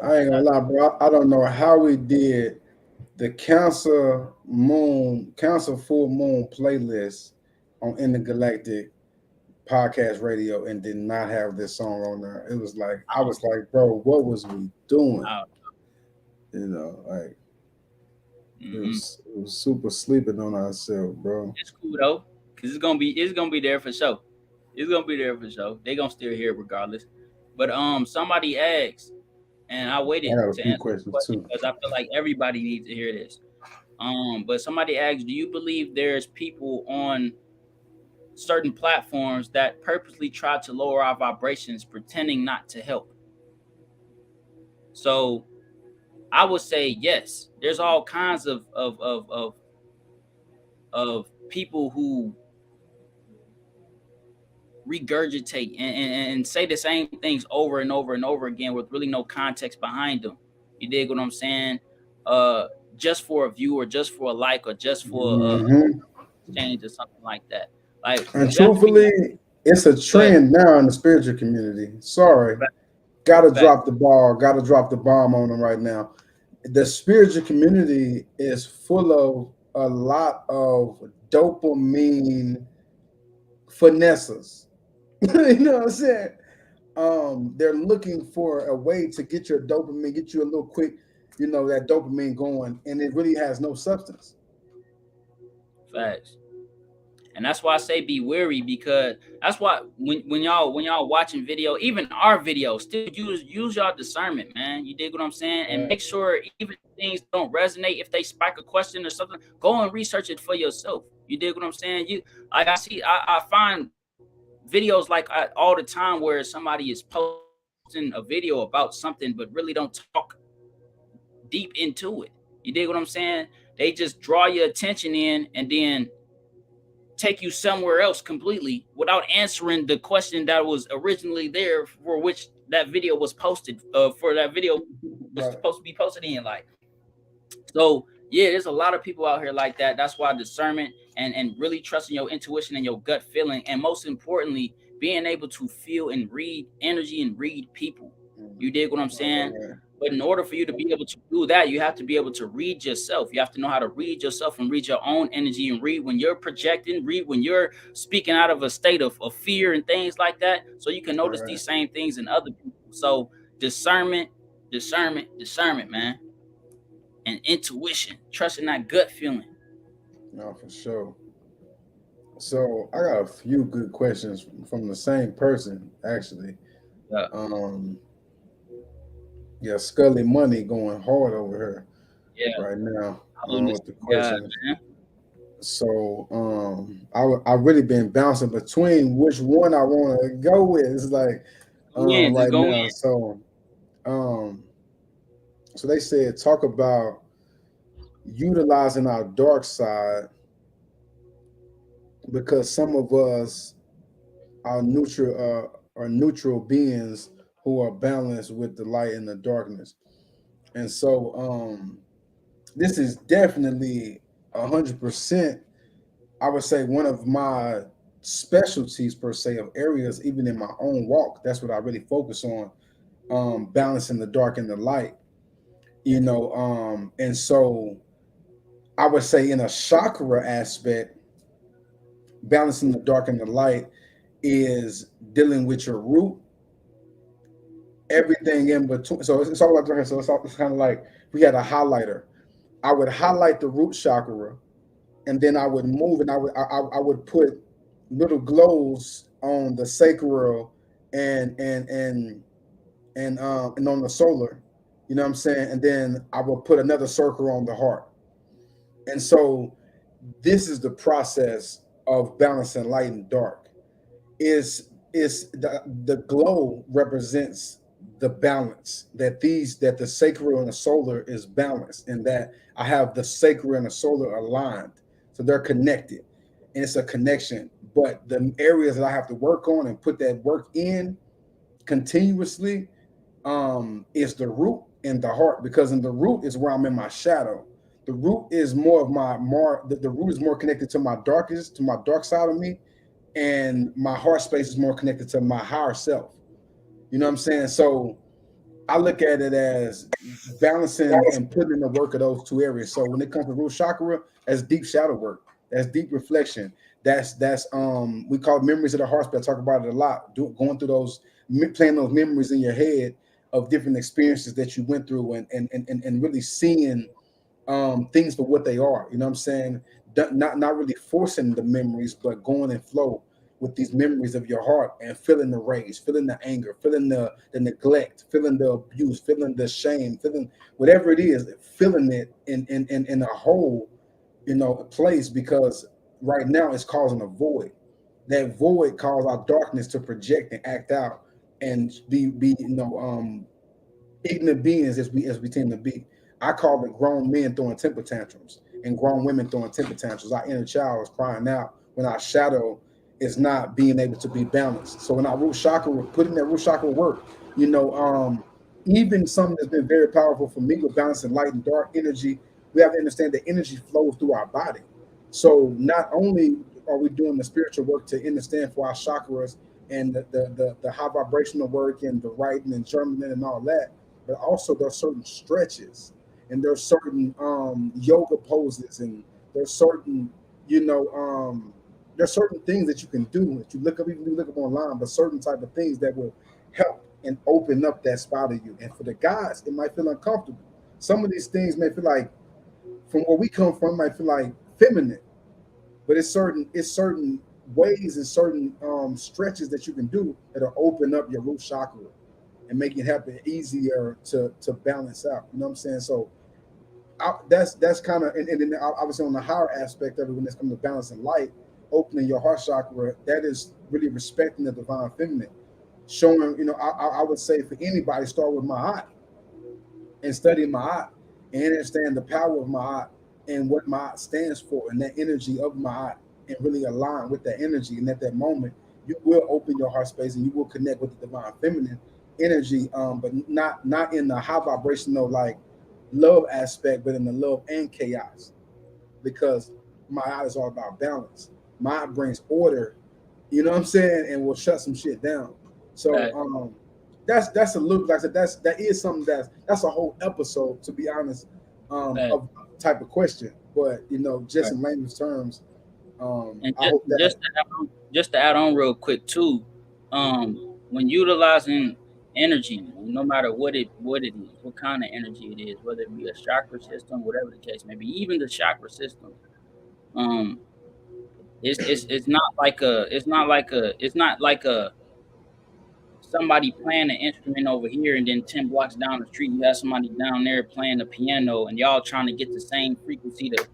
I ain't gonna lie, bro. I don't know how we did the Cancer Full Moon playlist on Intergalactic Podcast Radio and did not have this song on there. It was like I was like, bro, what was we doing? You know, like it was super sleeping on ourselves, bro. It's cool though, cause it's gonna be there for sure. It's gonna be there for sure. They gonna still hear it regardless. But somebody asked, and I waited I got a to few answer questions the question too. because I feel like everybody needs to hear this. But somebody asked, do you believe there's people on certain platforms that purposely try to lower our vibrations, pretending not to help? So I would say yes. There's all kinds of people who regurgitate and say the same things over and over and over again with really no context behind them. You dig what I'm saying? Just for a view or just for a like or just for exchange or something like that. Like, and truthfully, it's a trend now in the spiritual community. Sorry. Gotta drop the ball, gotta drop the bomb on them right now. The spiritual community is full of a lot of dopamine finesses. You know what I'm saying? They're looking for a way to get your dopamine, get you a little quick, you know, that dopamine going, and it really has no substance. Facts. And that's why I say be wary, because that's why when y'all watching video, even our videos, still use y'all discernment, man. You dig what I'm saying? And make sure even things don't resonate, if they spike a question or something, go and research it for yourself. You dig what I'm saying? I find videos like all the time where somebody is posting a video about something but really don't talk deep into it. You dig what I'm saying? They just draw your attention in and then take you somewhere else completely without answering the question that was originally there for which that video was posted, for that video was supposed to be posted in. Like, so yeah, there's a lot of people out here like that. That's why discernment and really trusting your intuition and your gut feeling, and most importantly, being able to feel and read energy and read people. You dig what I'm saying? But in order for you to be able to do that, you have to be able to read yourself. You have to know how to read yourself and read your own energy, and read when you're projecting, read when you're speaking out of a state of fear and things like that. So you can notice these same things in other people. So discernment, man. And intuition, trusting that gut feeling. No, for sure. So I got a few good questions from the same person, actually. Yeah, Scully Money going hard over here right now with the questions. So I really been bouncing between which one I want to go with. It's like right now. So Um, so they said talk about utilizing our dark side because some of us are neutral beings who are balanced with the light and the darkness. And so this is definitely 100%, I would say, one of my specialties per se of areas, even in my own walk. That's what I really focus on, balancing the dark and the light, and so I would say in a chakra aspect, balancing the dark and the light is dealing with your root, everything in between. So it's all like, so it's kind of like we had a highlighter. I would highlight the root chakra, and then I would move, and I would put little glows on the sacral and on the solar, you know what I'm saying, and then I will put another circle on the heart. And so this is the process of balancing light and dark. Is the glow represents the balance that the sacral and the solar is balanced, and that I have the sacral and the solar aligned, so they're connected, and it's a connection. But the areas that I have to work on and put that work in continuously is the root and the heart, because in the root is where I'm in my shadow. The root is more of my more the root is more connected to my darkest, to my dark side of me, and my heart space is more connected to my higher self. You know what I'm saying? So I look at it as balancing and putting in the work of those two areas. So when it comes to root chakra, that's deep shadow work. That's deep reflection. That's we call it memories of the heart space. I talk about it a lot. Going through those, playing those memories in your head of different experiences that you went through, and really seeing things for what they are. You know what I'm saying? Not really forcing the memories, but going and flow with these memories of your heart and feeling the rage, feeling the anger, feeling the neglect, feeling the abuse, feeling the shame, feeling whatever it is, feeling it in a whole, place, because right now it's causing a void. That void causes our darkness to project and act out and be ignorant beings as we tend to be. I call it grown men throwing temper tantrums and grown women throwing temper tantrums. Our inner child is crying out when our shadow is not being able to be balanced. So when our root chakra, we're putting that root chakra work, you know, um, even something that's been very powerful for me with balancing light and dark energy, we have to understand that energy flows through our body. So not only are we doing the spiritual work to understand for our chakras and the high vibrational work and the writing and journaling and all that, but also there's certain stretches and there's certain yoga poses, and there's certain you know there's certain things that you can do that you look up, even if you look up online, but certain type of things that will help and open up that spot of you. And for the guys, it might feel uncomfortable. Some of these things may feel like, from where we come from, might feel like feminine, but it's certain ways and certain stretches that you can do that'll open up your root chakra and make it happen easier to balance out. You know what I'm saying? So that's kind of, and then obviously on the higher aspect of it, when it's coming to balancing light, opening your heart chakra, that is really respecting the divine feminine, showing, I would say for anybody, start with my eye and study my eye and understand the power of my eye and what my eye stands for and that energy of my eye, and really align with that energy. And at that moment, you will open your heart space and you will connect with the divine feminine energy, but not in the high vibrational like love aspect, but in the love and chaos, because my eye is all about balance. My eye brings order, you know what I'm saying, and will shut some shit down. So Right. that's a look, like I said, that is something that's a whole episode, to be honest, Right. of type of question. But just Right. in layman's terms, And I hope that. just to add on real quick too, when utilizing energy, no matter what it is, what kind of energy it is, whether it be a chakra system, whatever the case may be, even the chakra system, um, it's not like a somebody playing an instrument over here, and then 10 blocks down the street you have somebody down there playing the piano, and y'all trying to get the same frequency to.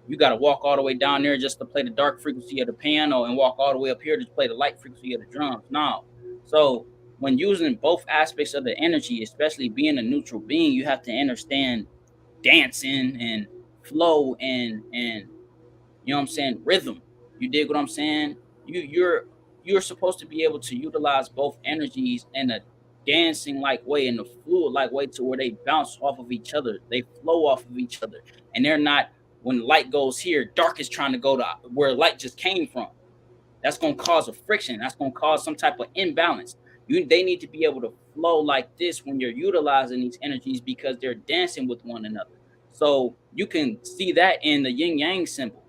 You got to walk all the way down there just to play the dark frequency of the piano, and walk all the way up here to play the light frequency of the drums. No. So when using both aspects of the energy, especially being a neutral being, you have to understand dancing and flow and you know what I'm saying, rhythm. You dig what I'm saying? You're supposed to be able to utilize both energies in a dancing like way, in a fluid like way, to where they bounce off of each other, they flow off of each other, and they're not, when light goes here, dark is trying to go to where light just came from. That's going to cause a friction. That's going to cause some type of imbalance. They need to be able to flow like this when you're utilizing these energies, because they're dancing with one another. So you can see that in the yin yang symbol.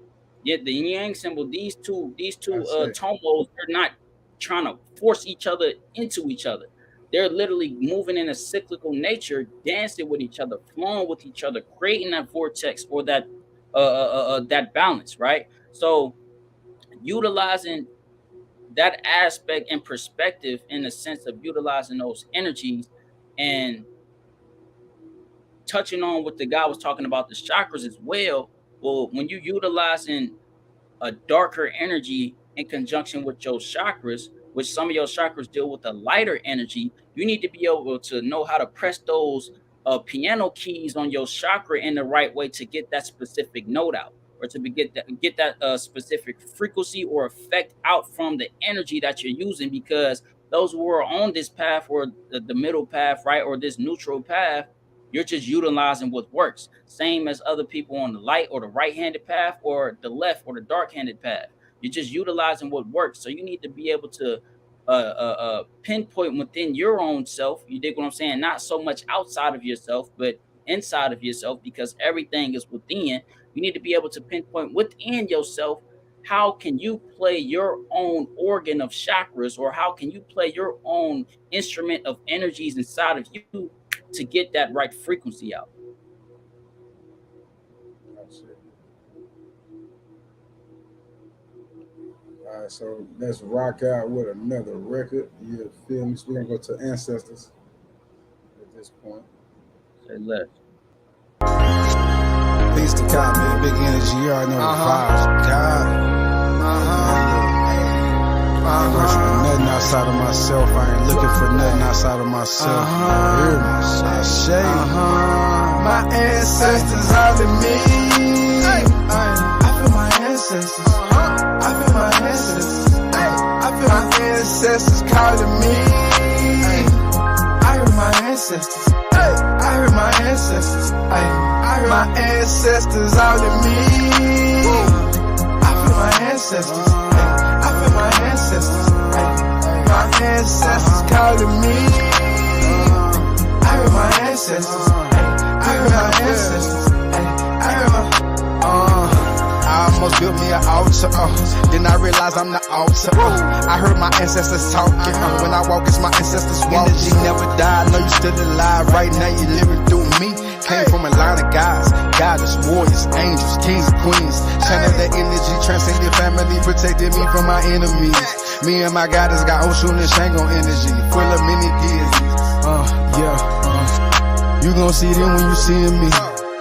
Yet the yin yang symbol, these two tone modes, they're not trying to force each other into each other. They're literally moving in a cyclical nature, dancing with each other, flowing with each other, creating that vortex or that balance, right? So utilizing that aspect and perspective, in the sense of utilizing those energies and touching on what the guy was talking about, the chakras as well. Well, when you utilizing a darker energy in conjunction with your chakras, which some of your chakras deal with a lighter energy, you need to be able to know how to press those piano keys on your chakra in the right way to get that specific note out, or to get that specific frequency or effect out from the energy that you're using. Because those who are on this path, or the middle path, right, or this neutral path, you're just utilizing what works. Same as other people on the light or the right-handed path, or the left or the dark-handed path. You're just utilizing what works. So you need to be able to pinpoint within your own self. You dig what I'm saying? Not so much outside of yourself, but inside of yourself, because everything is within. You need to be able to pinpoint within yourself, how can you play your own organ of chakras, or how can you play your own instrument of energies inside of you to get that right frequency out. That's it. All right, so let's rock out with another record. You feel me? So we're gonna go to Ancestors at this point. Say less. Peace to God, man. Big energy. You already know the vibes. God. I ain't worshiping nothing outside of myself. I ain't looking for nothing outside of myself. You hear me? I say, My ancestors all in me. I feel my ancestors. I feel my ancestors. I feel my ancestors calling me. I heard my ancestors. I heard my ancestors. I heard my ancestors all in me. I feel my ancestors. I feel my ancestors. My ancestors calling me. I heard my ancestors. I heard my ancestors. I heard my. I almost built me an altar. Then I realized I'm the altar. I heard my ancestors talking. When I walk, it's my ancestors walking. Energy never died. Know you still alive. Right now you living through me. Came from a line of gods, goddess, warriors, angels, kings, queens. Channel that energy, transcended family, protected me from my enemies. Me and my goddess got Oshun and Shango energy, full of many deities. You gon' see them when you see me.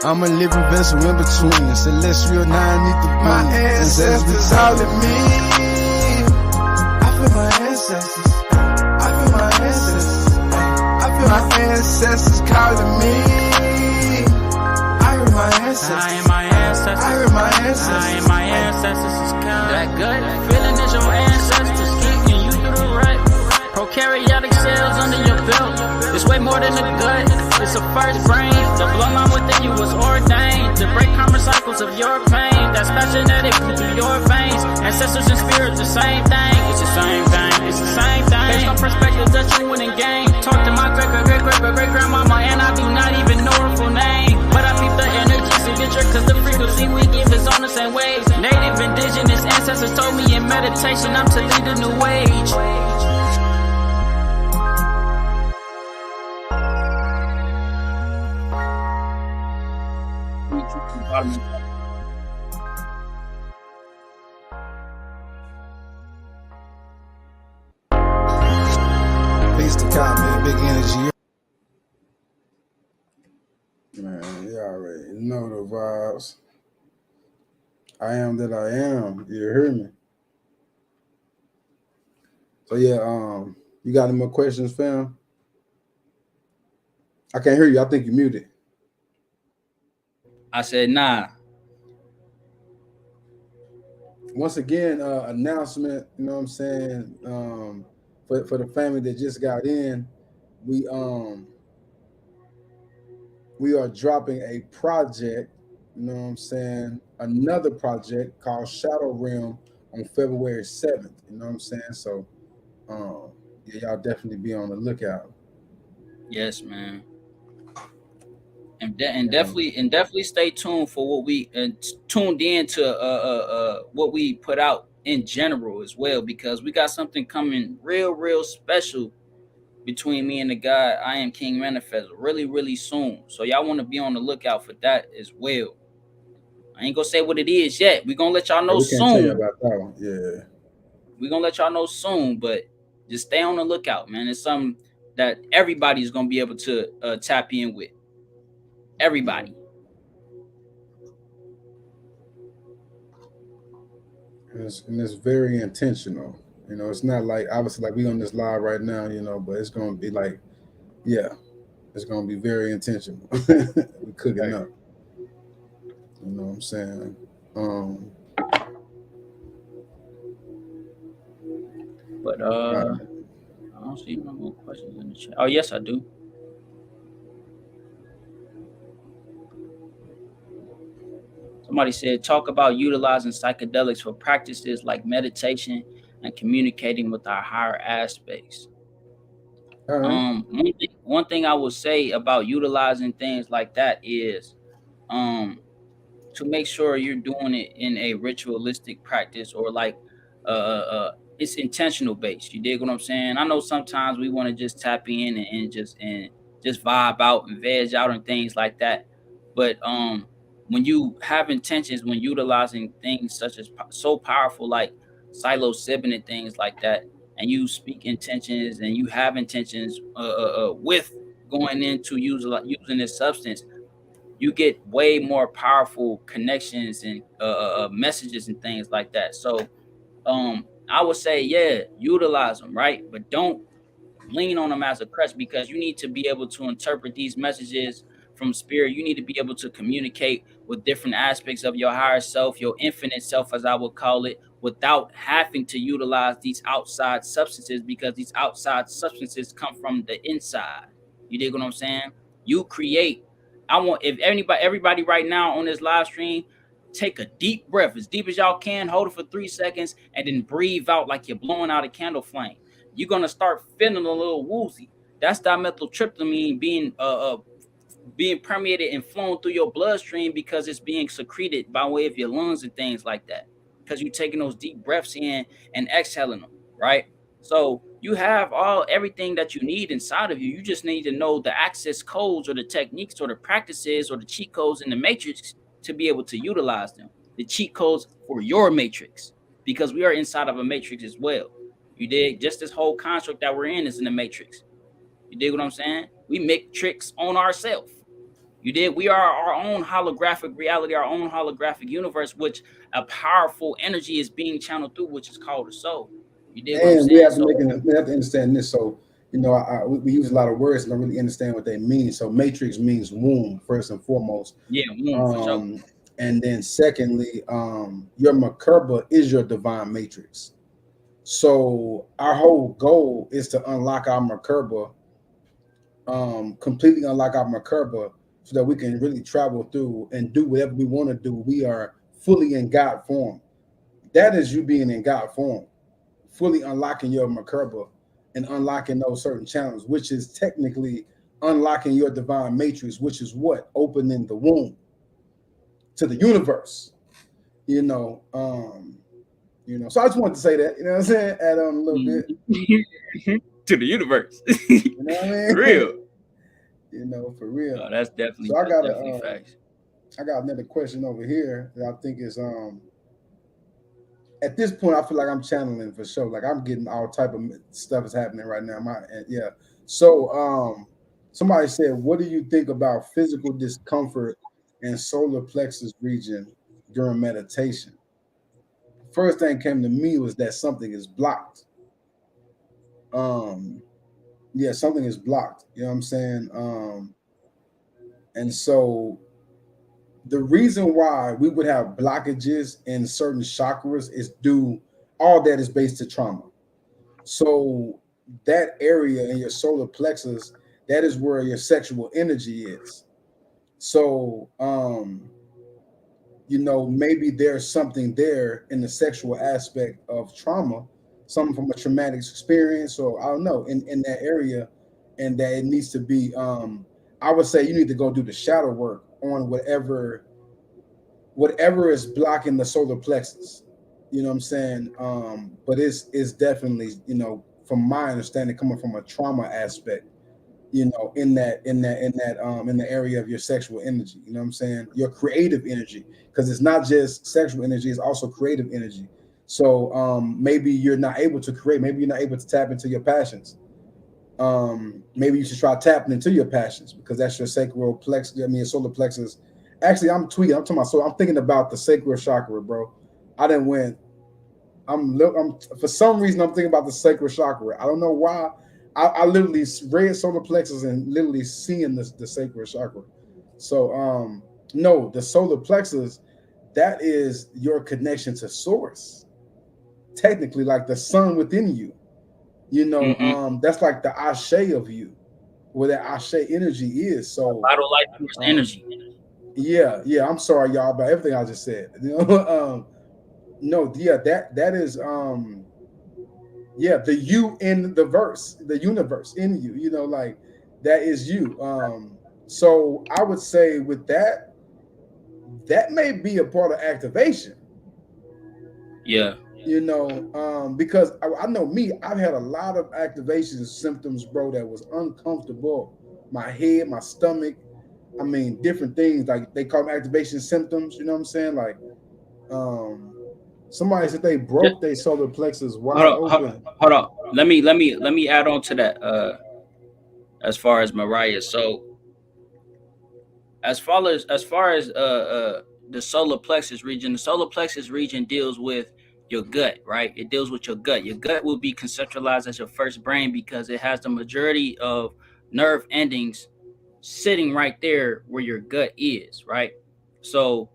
I'm a living vessel in between. Celestial nine need to be. My ancestors all in me. I feel my ancestors. I feel my ancestors. I feel my ancestors calling me. My ancestors. I am my ancestors. I heard my ancestors. I am my ancestors is kind. That gut feeling is your ancestors kicking you through the rut. Prokaryotic cells under your belt. It's way more than a gut. It's a first brain. The bloodline within you was ordained to break karma cycles of your pain. That's genetic through your veins. Ancestors and spirits, the same thing. It's the same thing. It's the same thing. Based on perspective that you win in game. Talk to my great-great-great-great-great-grandmama, and I do not even know her full name. But I peep the energy signature, cause the frequency we give is on the same waves. Native indigenous ancestors told me in meditation I'm to lead a new age. Peace to God, man. Big energy. Man, you already know the vibes. I am that I am. You hear me? So yeah, You got any more questions, fam? I can't hear you. I think you muted. I said, nah. Once again, announcement. You know what I'm saying? For the family that just got in, we um we are dropping a project. You know what I'm saying? Another project called Shadow Realm on February 7th. You know what I'm saying? So, yeah, y'all definitely be on the lookout. Yes, man. And Um, definitely stay tuned for what we tuned in to what we put out in general as well, because we got something coming real special between me and the guy I am King Manifest really soon. So y'all want to be on the lookout for that as well. I ain't gonna say what it is yet. We gonna let y'all yeah, know we can't tell you soon. about that one. Yeah. We gonna let y'all know soon, but just stay on the lookout, man. It's something that everybody's gonna be able to tap in with. Yeah. Everybody. And it's very intentional. You know, it's not like obviously like we on this live right now, you know, but it's gonna be like, yeah, it's gonna be very intentional. We cooking Right. up. You know what I'm saying? Um, But all I don't see no more questions in the chat. Oh yes, I do. Somebody said talk about utilizing psychedelics for practices like meditation and communicating with our higher aspects. right. One thing I will say about utilizing things like that is um to make sure you're doing it in a ritualistic practice, or like it's intentional based. You dig what I'm saying? I know sometimes we want to just tap in and just vibe out and veg out and things like that, but when you have intentions, when utilizing things such as so powerful like psilocybin and things like that, and you speak intentions and you have intentions with going into using this substance, you get way more powerful connections and messages and things like that. So I would say, yeah, utilize them, right? But don't lean on them as a crutch, because you need to be able to interpret these messages from spirit. You need to be able to communicate with different aspects of your higher self, your infinite self, as I would call it, without having to utilize these outside substances, because these outside substances come from the inside. You dig what I'm saying? You create. I want if everybody right now on this live stream, take a deep breath, as deep as y'all can, hold it for 3 seconds, and then breathe out like you're blowing out a candle flame. You're gonna start feeling a little woozy. That's dimethyltryptamine being permeated and flown through your bloodstream, because it's being secreted by way of your lungs and things like that. Because you're taking those deep breaths in and exhaling them, right? So you have everything that you need inside of you. You just need to know the access codes or the techniques or the practices or the cheat codes in the matrix to be able to utilize them. The cheat codes for your matrix, because we are inside of a matrix as well. You dig? Just this whole construct that we're in is in the matrix. You dig what I'm saying? We make tricks on ourselves. You did. We are our own holographic reality, our own holographic universe, which a powerful energy is being channeled through, which is called the soul. You did what I'm And we saying? have to So we have to understand this. So, you know, we use a lot of words and don't really understand what they mean. So, matrix means womb first and foremost. yeah, for sure. Um, and then secondly, your Merkaba is your divine matrix. So our whole goal is to unlock our Merkaba, completely unlock our Merkaba, so that we can really travel through and do whatever we want to do. We are fully in God form. That is you being in God form, fully unlocking your Merkaba and unlocking those certain channels, which is technically unlocking your divine matrix, which is what? Opening the womb to the universe. You know, so I just wanted to say that, you know what I'm saying? Add on a little bit. To the universe. You know what I For real. mean? For real. No, that's So definitely facts. I got another question over here that I think is at this point I feel like I'm channeling for sure. Like I'm getting all type of stuff is happening right now. Yeah. So somebody said, what do you think about physical discomfort in solar plexus region during meditation? First thing came to me was that something is blocked. um yeah, something is blocked. You know what I'm saying? And so the reason why we would have blockages in certain chakras is due all that is based to trauma. So that area in your solar plexus, that is where your sexual energy is. So maybe there's something there in the sexual aspect of trauma, something from a traumatic experience, or I don't know, in that area, and that it needs to be. I would say you need to go do the shadow work on whatever is blocking the solar plexus. You know what I'm saying? But it's definitely, from my understanding, coming from a trauma aspect, in the area of your sexual energy. You know what I'm saying? Your creative energy, because it's not just sexual energy, it's also creative energy. So maybe you're not able to create, maybe you're not able to tap into your passions. Maybe you should try tapping into your passions, because that's your sacral plexus. I mean, your solar plexus. Actually, I'm tweeting. I'm talking about. So I'm thinking about the sacral chakra, bro. I didn't win. I'm for some reason I'm thinking about the sacral chakra. I don't know why. I literally read solar plexus and literally seeing the sacral chakra. So no, the solar plexus, that is your connection to source. Technically, like the sun within you. Mm-hmm. That's like the ashe of you, where that ashe energy is. So Vital life force um energy. yeah, I'm sorry y'all about everything I just said. No, yeah, that is yeah, the you in the verse, the universe in you, like that is you. So I would say with that may be a part of activation, Yeah. because I know me, I've had a lot of activation symptoms, bro, that was uncomfortable. My head, my stomach, I mean, different things, like they call them activation symptoms, you know what I'm saying? Like, um, somebody said they Just, broke their solar plexus hold wide on, open. hold on. Let me add on to that. As far as Mariah, so as far as the solar plexus region, the solar plexus region deals with your gut, right? It deals with your gut. Your gut will be conceptualized as your first brain because it has the majority of nerve endings sitting right there where your gut is, right? So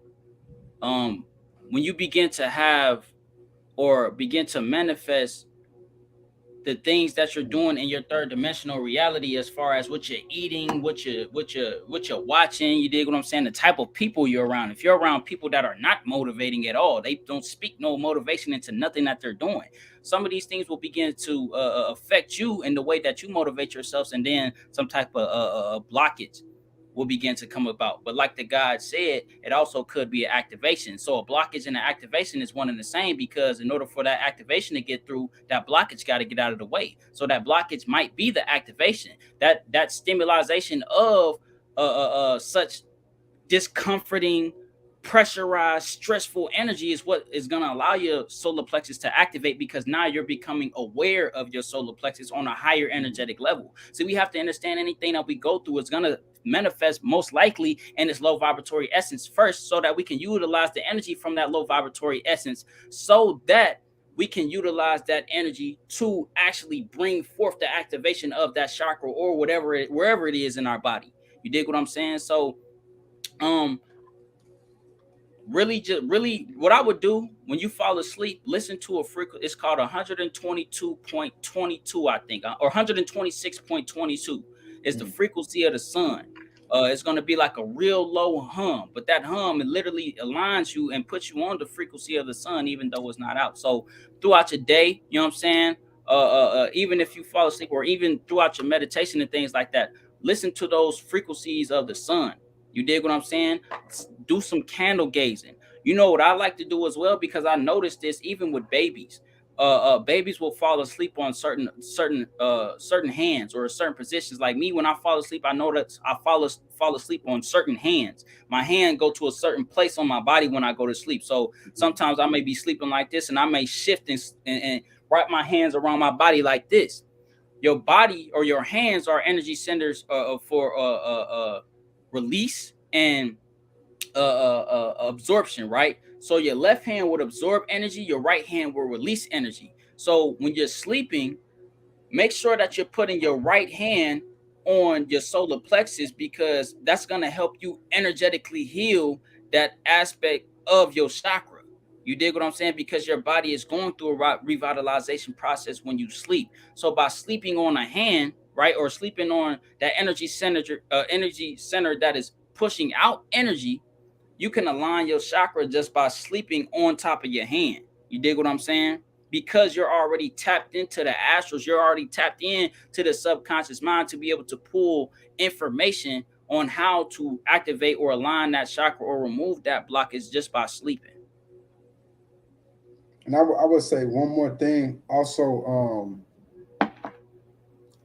um when you begin to have or begin to manifest the things that you're doing in your third dimensional reality, as far as what you're eating, what you're watching, you dig what I'm saying? The type of people you're around. If you're around people that are not motivating at all, they don't speak no motivation into nothing that they're doing. Some of these things will begin to affect you in the way that you motivate yourselves, and then some type of blockage will begin to come about. But like the God said, it also could be an activation. So a blockage and an activation is one and the same, because in order for that activation to get through, that blockage got to get out of the way. So that blockage might be the activation, that stimulation of such discomforting, pressurized, stressful energy is what is going to allow your solar plexus to activate, because now you're becoming aware of your solar plexus on a higher energetic level. So we have to understand anything that we go through is going to manifest most likely in its low vibratory essence first, so that we can utilize the energy from that low vibratory essence, so that we can utilize that energy to actually bring forth the activation of that chakra or wherever it is in our body. You dig what I'm saying? So um really what I would do when you fall asleep, listen to a frequency. It's called 122.22, I think, or 126.22 is the Mm. frequency of the sun. It's going to be like a real low hum, but that hum, it literally aligns you and puts you on the frequency of the sun, even though it's not out. So throughout your day, you know what I'm saying, even if you fall asleep, or even throughout your meditation and things like that, listen to those frequencies of the sun. You dig what I'm saying? Do some candle gazing. You know what I like to do as well, because I noticed this even with babies. Babies will fall asleep on certain hands or certain positions. Like me, when I fall asleep, I know that I fall asleep on certain hands. My hand go to a certain place on my body when I go to sleep. So sometimes I may be sleeping like this, and I may shift and wrap my hands around my body like this. Your body or your hands are energy centers for release and absorption, right? So your left hand would absorb energy, your right hand will release energy. So when you're sleeping, make sure that you're putting your right hand on your solar plexus, because that's going to help you energetically heal that aspect of your chakra. You dig what I'm saying? Because your body is going through a revitalization process when you sleep. So by sleeping on a hand, right, or sleeping on that energy center that is pushing out energy, you can align your chakra just by sleeping on top of your hand. You dig what I'm saying? Because you're already tapped into the astrals, you're already tapped in to the subconscious mind to be able to pull information on how to activate or align that chakra or remove that blockage just by sleeping. And I would say one more thing also,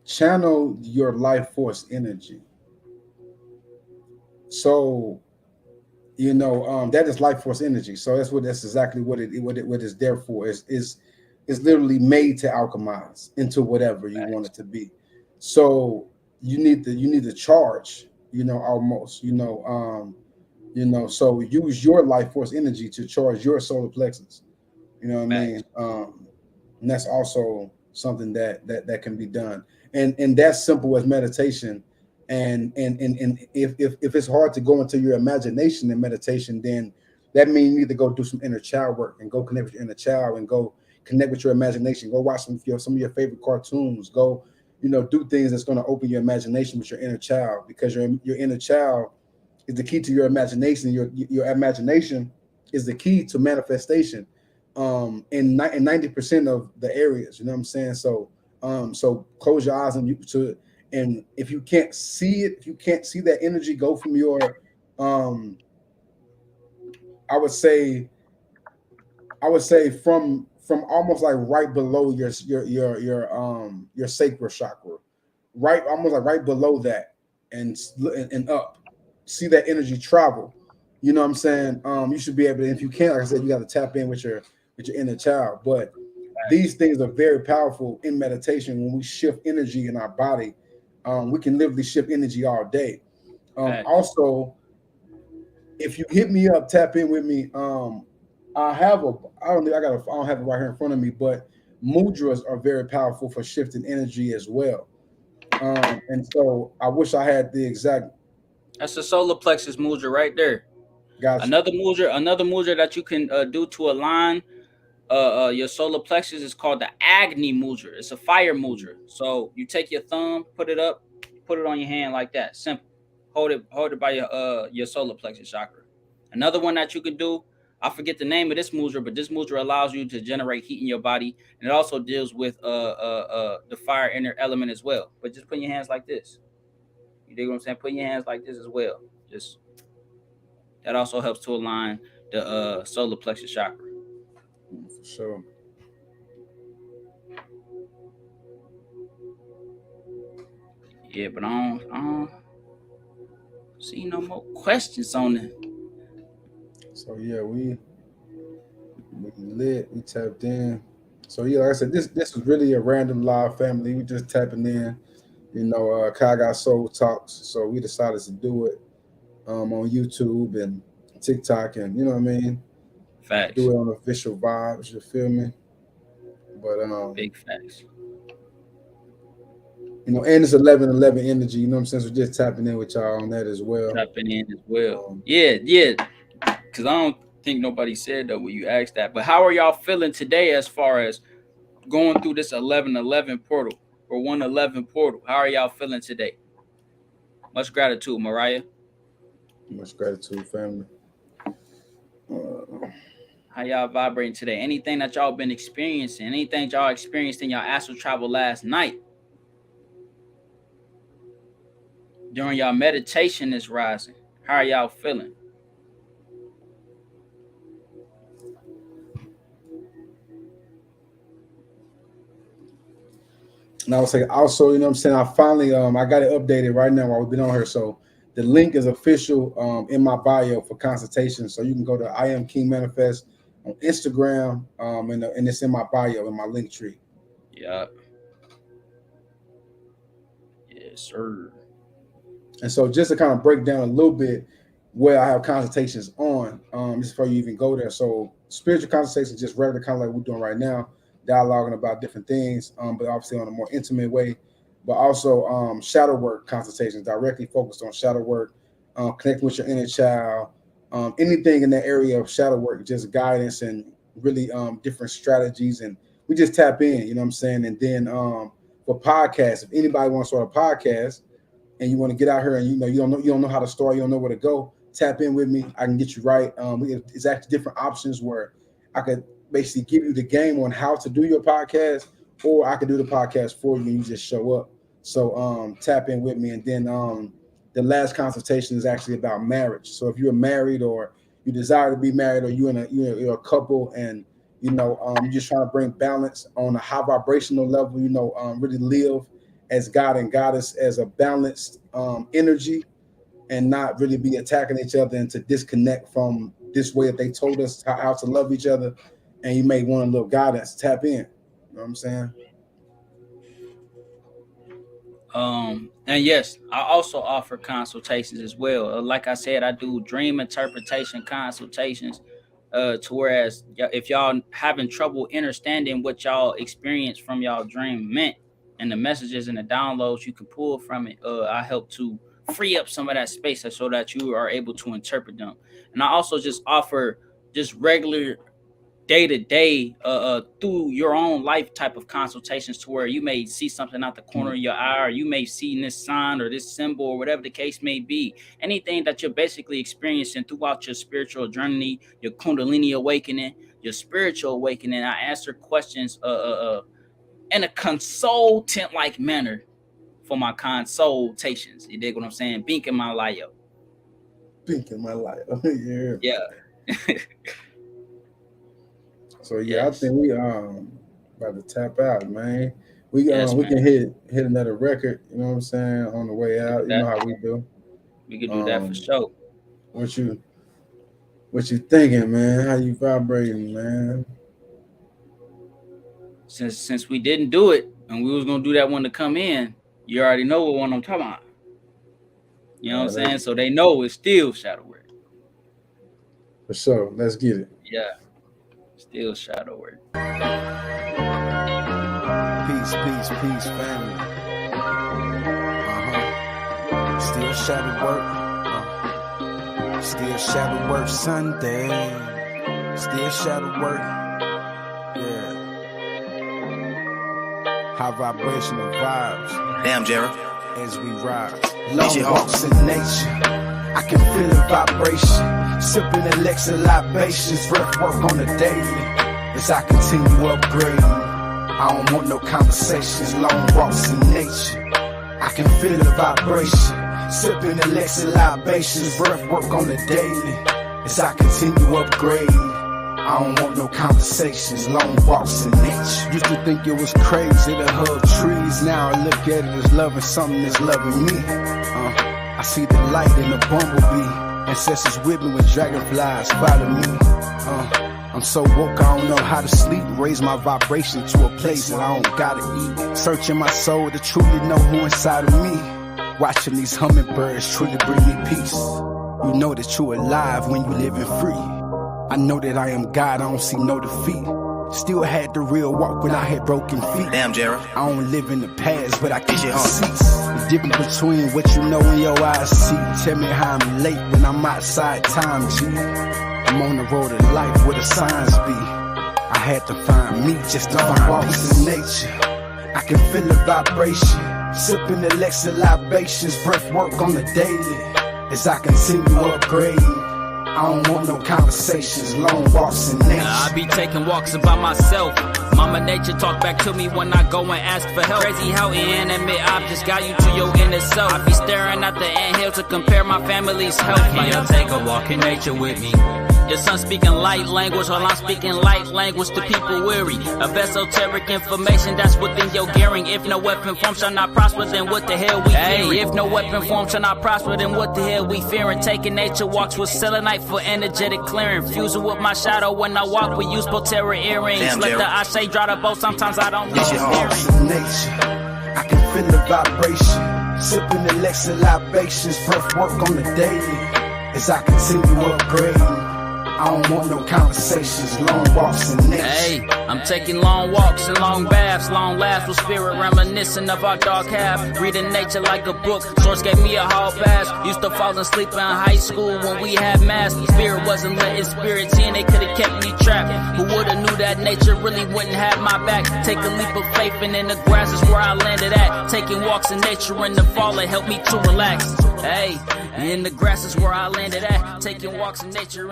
channel your life force energy. So that is life force energy. So that's exactly what it's there for. Is literally made to alchemize into whatever you want it to be. So you need to charge, almost, so use your life force energy to charge your solar plexus. You know what I mean? And that's also something that can be done. And that's simple as meditation. And if it's hard to go into your imagination in meditation, then that means you need to go do some inner child work and go connect with your inner child and go connect with your imagination. Go watch some of your favorite cartoons. Go, do things that's going to open your imagination with your inner child, because your inner child is the key to your imagination. Your imagination is the key to manifestation. In 90% of the areas, you know what I'm saying? So close your eyes and if you can't see it, if you can't see that energy go from your, I would say from almost like right below your sacral chakra, right, almost like right below that, and up, see that energy travel. You know what I'm saying? You should be able to, if you can't, like I said, you got to tap in with your inner child. But these things are very powerful in meditation. When we shift energy in our body, we can literally shift energy all day. Also, if you hit me up, tap in with me. I don't have it right here in front of me, but mudras are very powerful for shifting energy as well. And so I wish I had the exact. That's the solar plexus mudra right there. Gotcha. Another mudra that you can do to align your solar plexus is called the Agni mudra. It's a fire mudra. So you take your thumb, put it up, put it on your hand like that. Simple. Hold it by your solar plexus chakra. Another one that you can do, I forget the name of this mudra, but this mudra allows you to generate heat in your body, and it also deals with the fire inner element as well. But just put your hands like this. You dig what I'm saying? Put your hands like this as well. Just that also helps to align the solar plexus chakra. For sure. Yeah, but I don't see no more questions on it. So yeah, we lit, we tapped in. So yeah, like I said, this was really a random live family. We just tapping in. Kai got Soul Talks, so we decided to do it on YouTube and TikTok, and you know what I mean. Facts. Do it on official vibes. You feel me? But big facts. And it's 11/11 energy. You know what I'm saying? So just tapping in with y'all on that as well. Tapping in as well. Yeah. Because I don't think nobody said that when you asked that. But how are y'all feeling today as far as going through this 11/11 portal or 111 portal? How are y'all feeling today? Much gratitude, Mariah. Much gratitude, family. How y'all vibrating today? Anything that y'all been experiencing? Anything y'all experienced in y'all astral travel last night? During y'all meditation this rising? How are y'all feeling? And I was saying also, you know what I'm saying, I finally I got it updated right now while we've been on here. So the link is official in my bio for consultation. So you can go to I Am King Manifest on Instagram, and it's in my bio in my link tree. Yeah. Yes, sir. And so just to kind of break down a little bit where I have consultations on, just before you even go there. So spiritual consultations, just regular, kind of like we're doing right now. dialoguing about different things, but obviously on a more intimate way. But also shadow work consultations directly focused on shadow work, connecting with your inner child, anything in that area of shadow work, just guidance and really different strategies. And we just tap in, you know what I'm saying? And then for podcasts, if anybody wants to start a podcast and you want to get out here and you don't know how to start, you don't know where to go, tap in with me. I can get you right. It's actually different options where I could basically give you the game on how to do your podcast, or I could do the podcast for you and you just show up. So tap in with me. And then the last consultation is actually about marriage. So if you're married or you desire to be married, or you're a couple and you're just trying to bring balance on a high vibrational level, really live as God and Goddess as a balanced energy, and not really be attacking each other and to disconnect from this way that they told us how to love each other, and you may want a little guidance, tap in. You know what I'm saying? And yes, I also offer consultations as well. Like I said, I do dream interpretation consultations. To whereas if y'all having trouble understanding what y'all experience from y'all dream meant and the messages and the downloads you can pull from it, I help to free up some of that space so that you are able to interpret them. And I also just offer just regular day-to-day through your own life type of consultations, to where you may see something out the corner of your eye, or you may see this sign or this symbol or whatever the case may be. Anything that you're basically experiencing throughout your spiritual journey, your Kundalini awakening, your spiritual awakening, I answer questions in a consultant-like manner for my consultations. You dig what I'm saying? Bink in my life. Bink in my life. Yeah. So yeah, yes. I think we about to tap out, man. We can hit another record, you know what I'm saying, on the way out. You know how we do. We can do that for sure. What you thinking, man? How you vibrating, man? Since we didn't do it and we was gonna do that one to come in, you already know what one I'm talking about. You know what I'm saying? So they know it's still shadow work. For sure. Let's get it. Yeah. Still shadow work. Peace, family. Still shadow work. Still shadow work Sunday. Still shadow work. Yeah. High vibrational vibes. Damn, Jared. As we rise. Long walks in nature. I can feel the vibration, sipping elixir libations, breath work on the daily, as I continue upgrading. I don't want no conversations, long walks in nature. I can feel the vibration, sipping elixir libations, breath work on the daily, as I continue upgrading. I don't want no conversations, long walks in nature. Used to think it was crazy to hug trees, now I look at it as loving something that's loving me. I see the light in the bumblebee, ancestors with me when dragonflies follow me. I'm so woke, I don't know how to sleep. Raise my vibration to a place that I don't gotta eat. Searching my soul to truly know who inside of me. Watching these hummingbirds truly bring me peace. You know that you're alive when you living free. I know that I am God, I don't see no defeat. Still had the real walk when I had broken feet. Damn, Jared. I don't live in the past, but I keep the seats. The difference between what you know and your eyes see. Tell me how I'm late when I'm outside time, G. I'm on the road of life where the signs be. I had to find me just to find peace in nature. I can feel the vibration, sipping elixir libations, breath work on the daily, as I continue upgrading. I don't want no conversations, long walks in nature. I be taking walks by myself. Mama nature talk back to me when I go and ask for help. Crazy how inanimate objects got you to your inner self. I be staring at the anthill to compare my family's health. Can you take a walk in nature with me? Your son speaking light language while I'm speaking light language to people weary of esoteric information that's within your gearing. If no weapon form shall not prosper, then what the hell we fearing? If no weapon form shall not prosper, then what the hell we fearing? Taking nature walks with selenite for energetic clearing. Fusing with my shadow when I walk, we use Botera earrings. Damn, let the Ashe dry the boat, sometimes I don't know. Nature, I can feel the vibration, sipping elixir libations, breath work on the daily, as I continue upgrading. I don't want no conversations, long walks and nature. Hey, I'm taking long walks and long baths, long laughs with spirit reminiscent of our dark half. Reading nature like a book, source gave me a hall pass. Used to fall asleep in high school when we had mass. Spirit wasn't letting spirits in, they could've kept me trapped. Who would've knew that nature really wouldn't have my back? Take a leap of faith and in the grass is where I landed at. Taking walks in nature in the fall, it helped me to relax. Hey, in the grass is where I landed at. Taking walks in nature in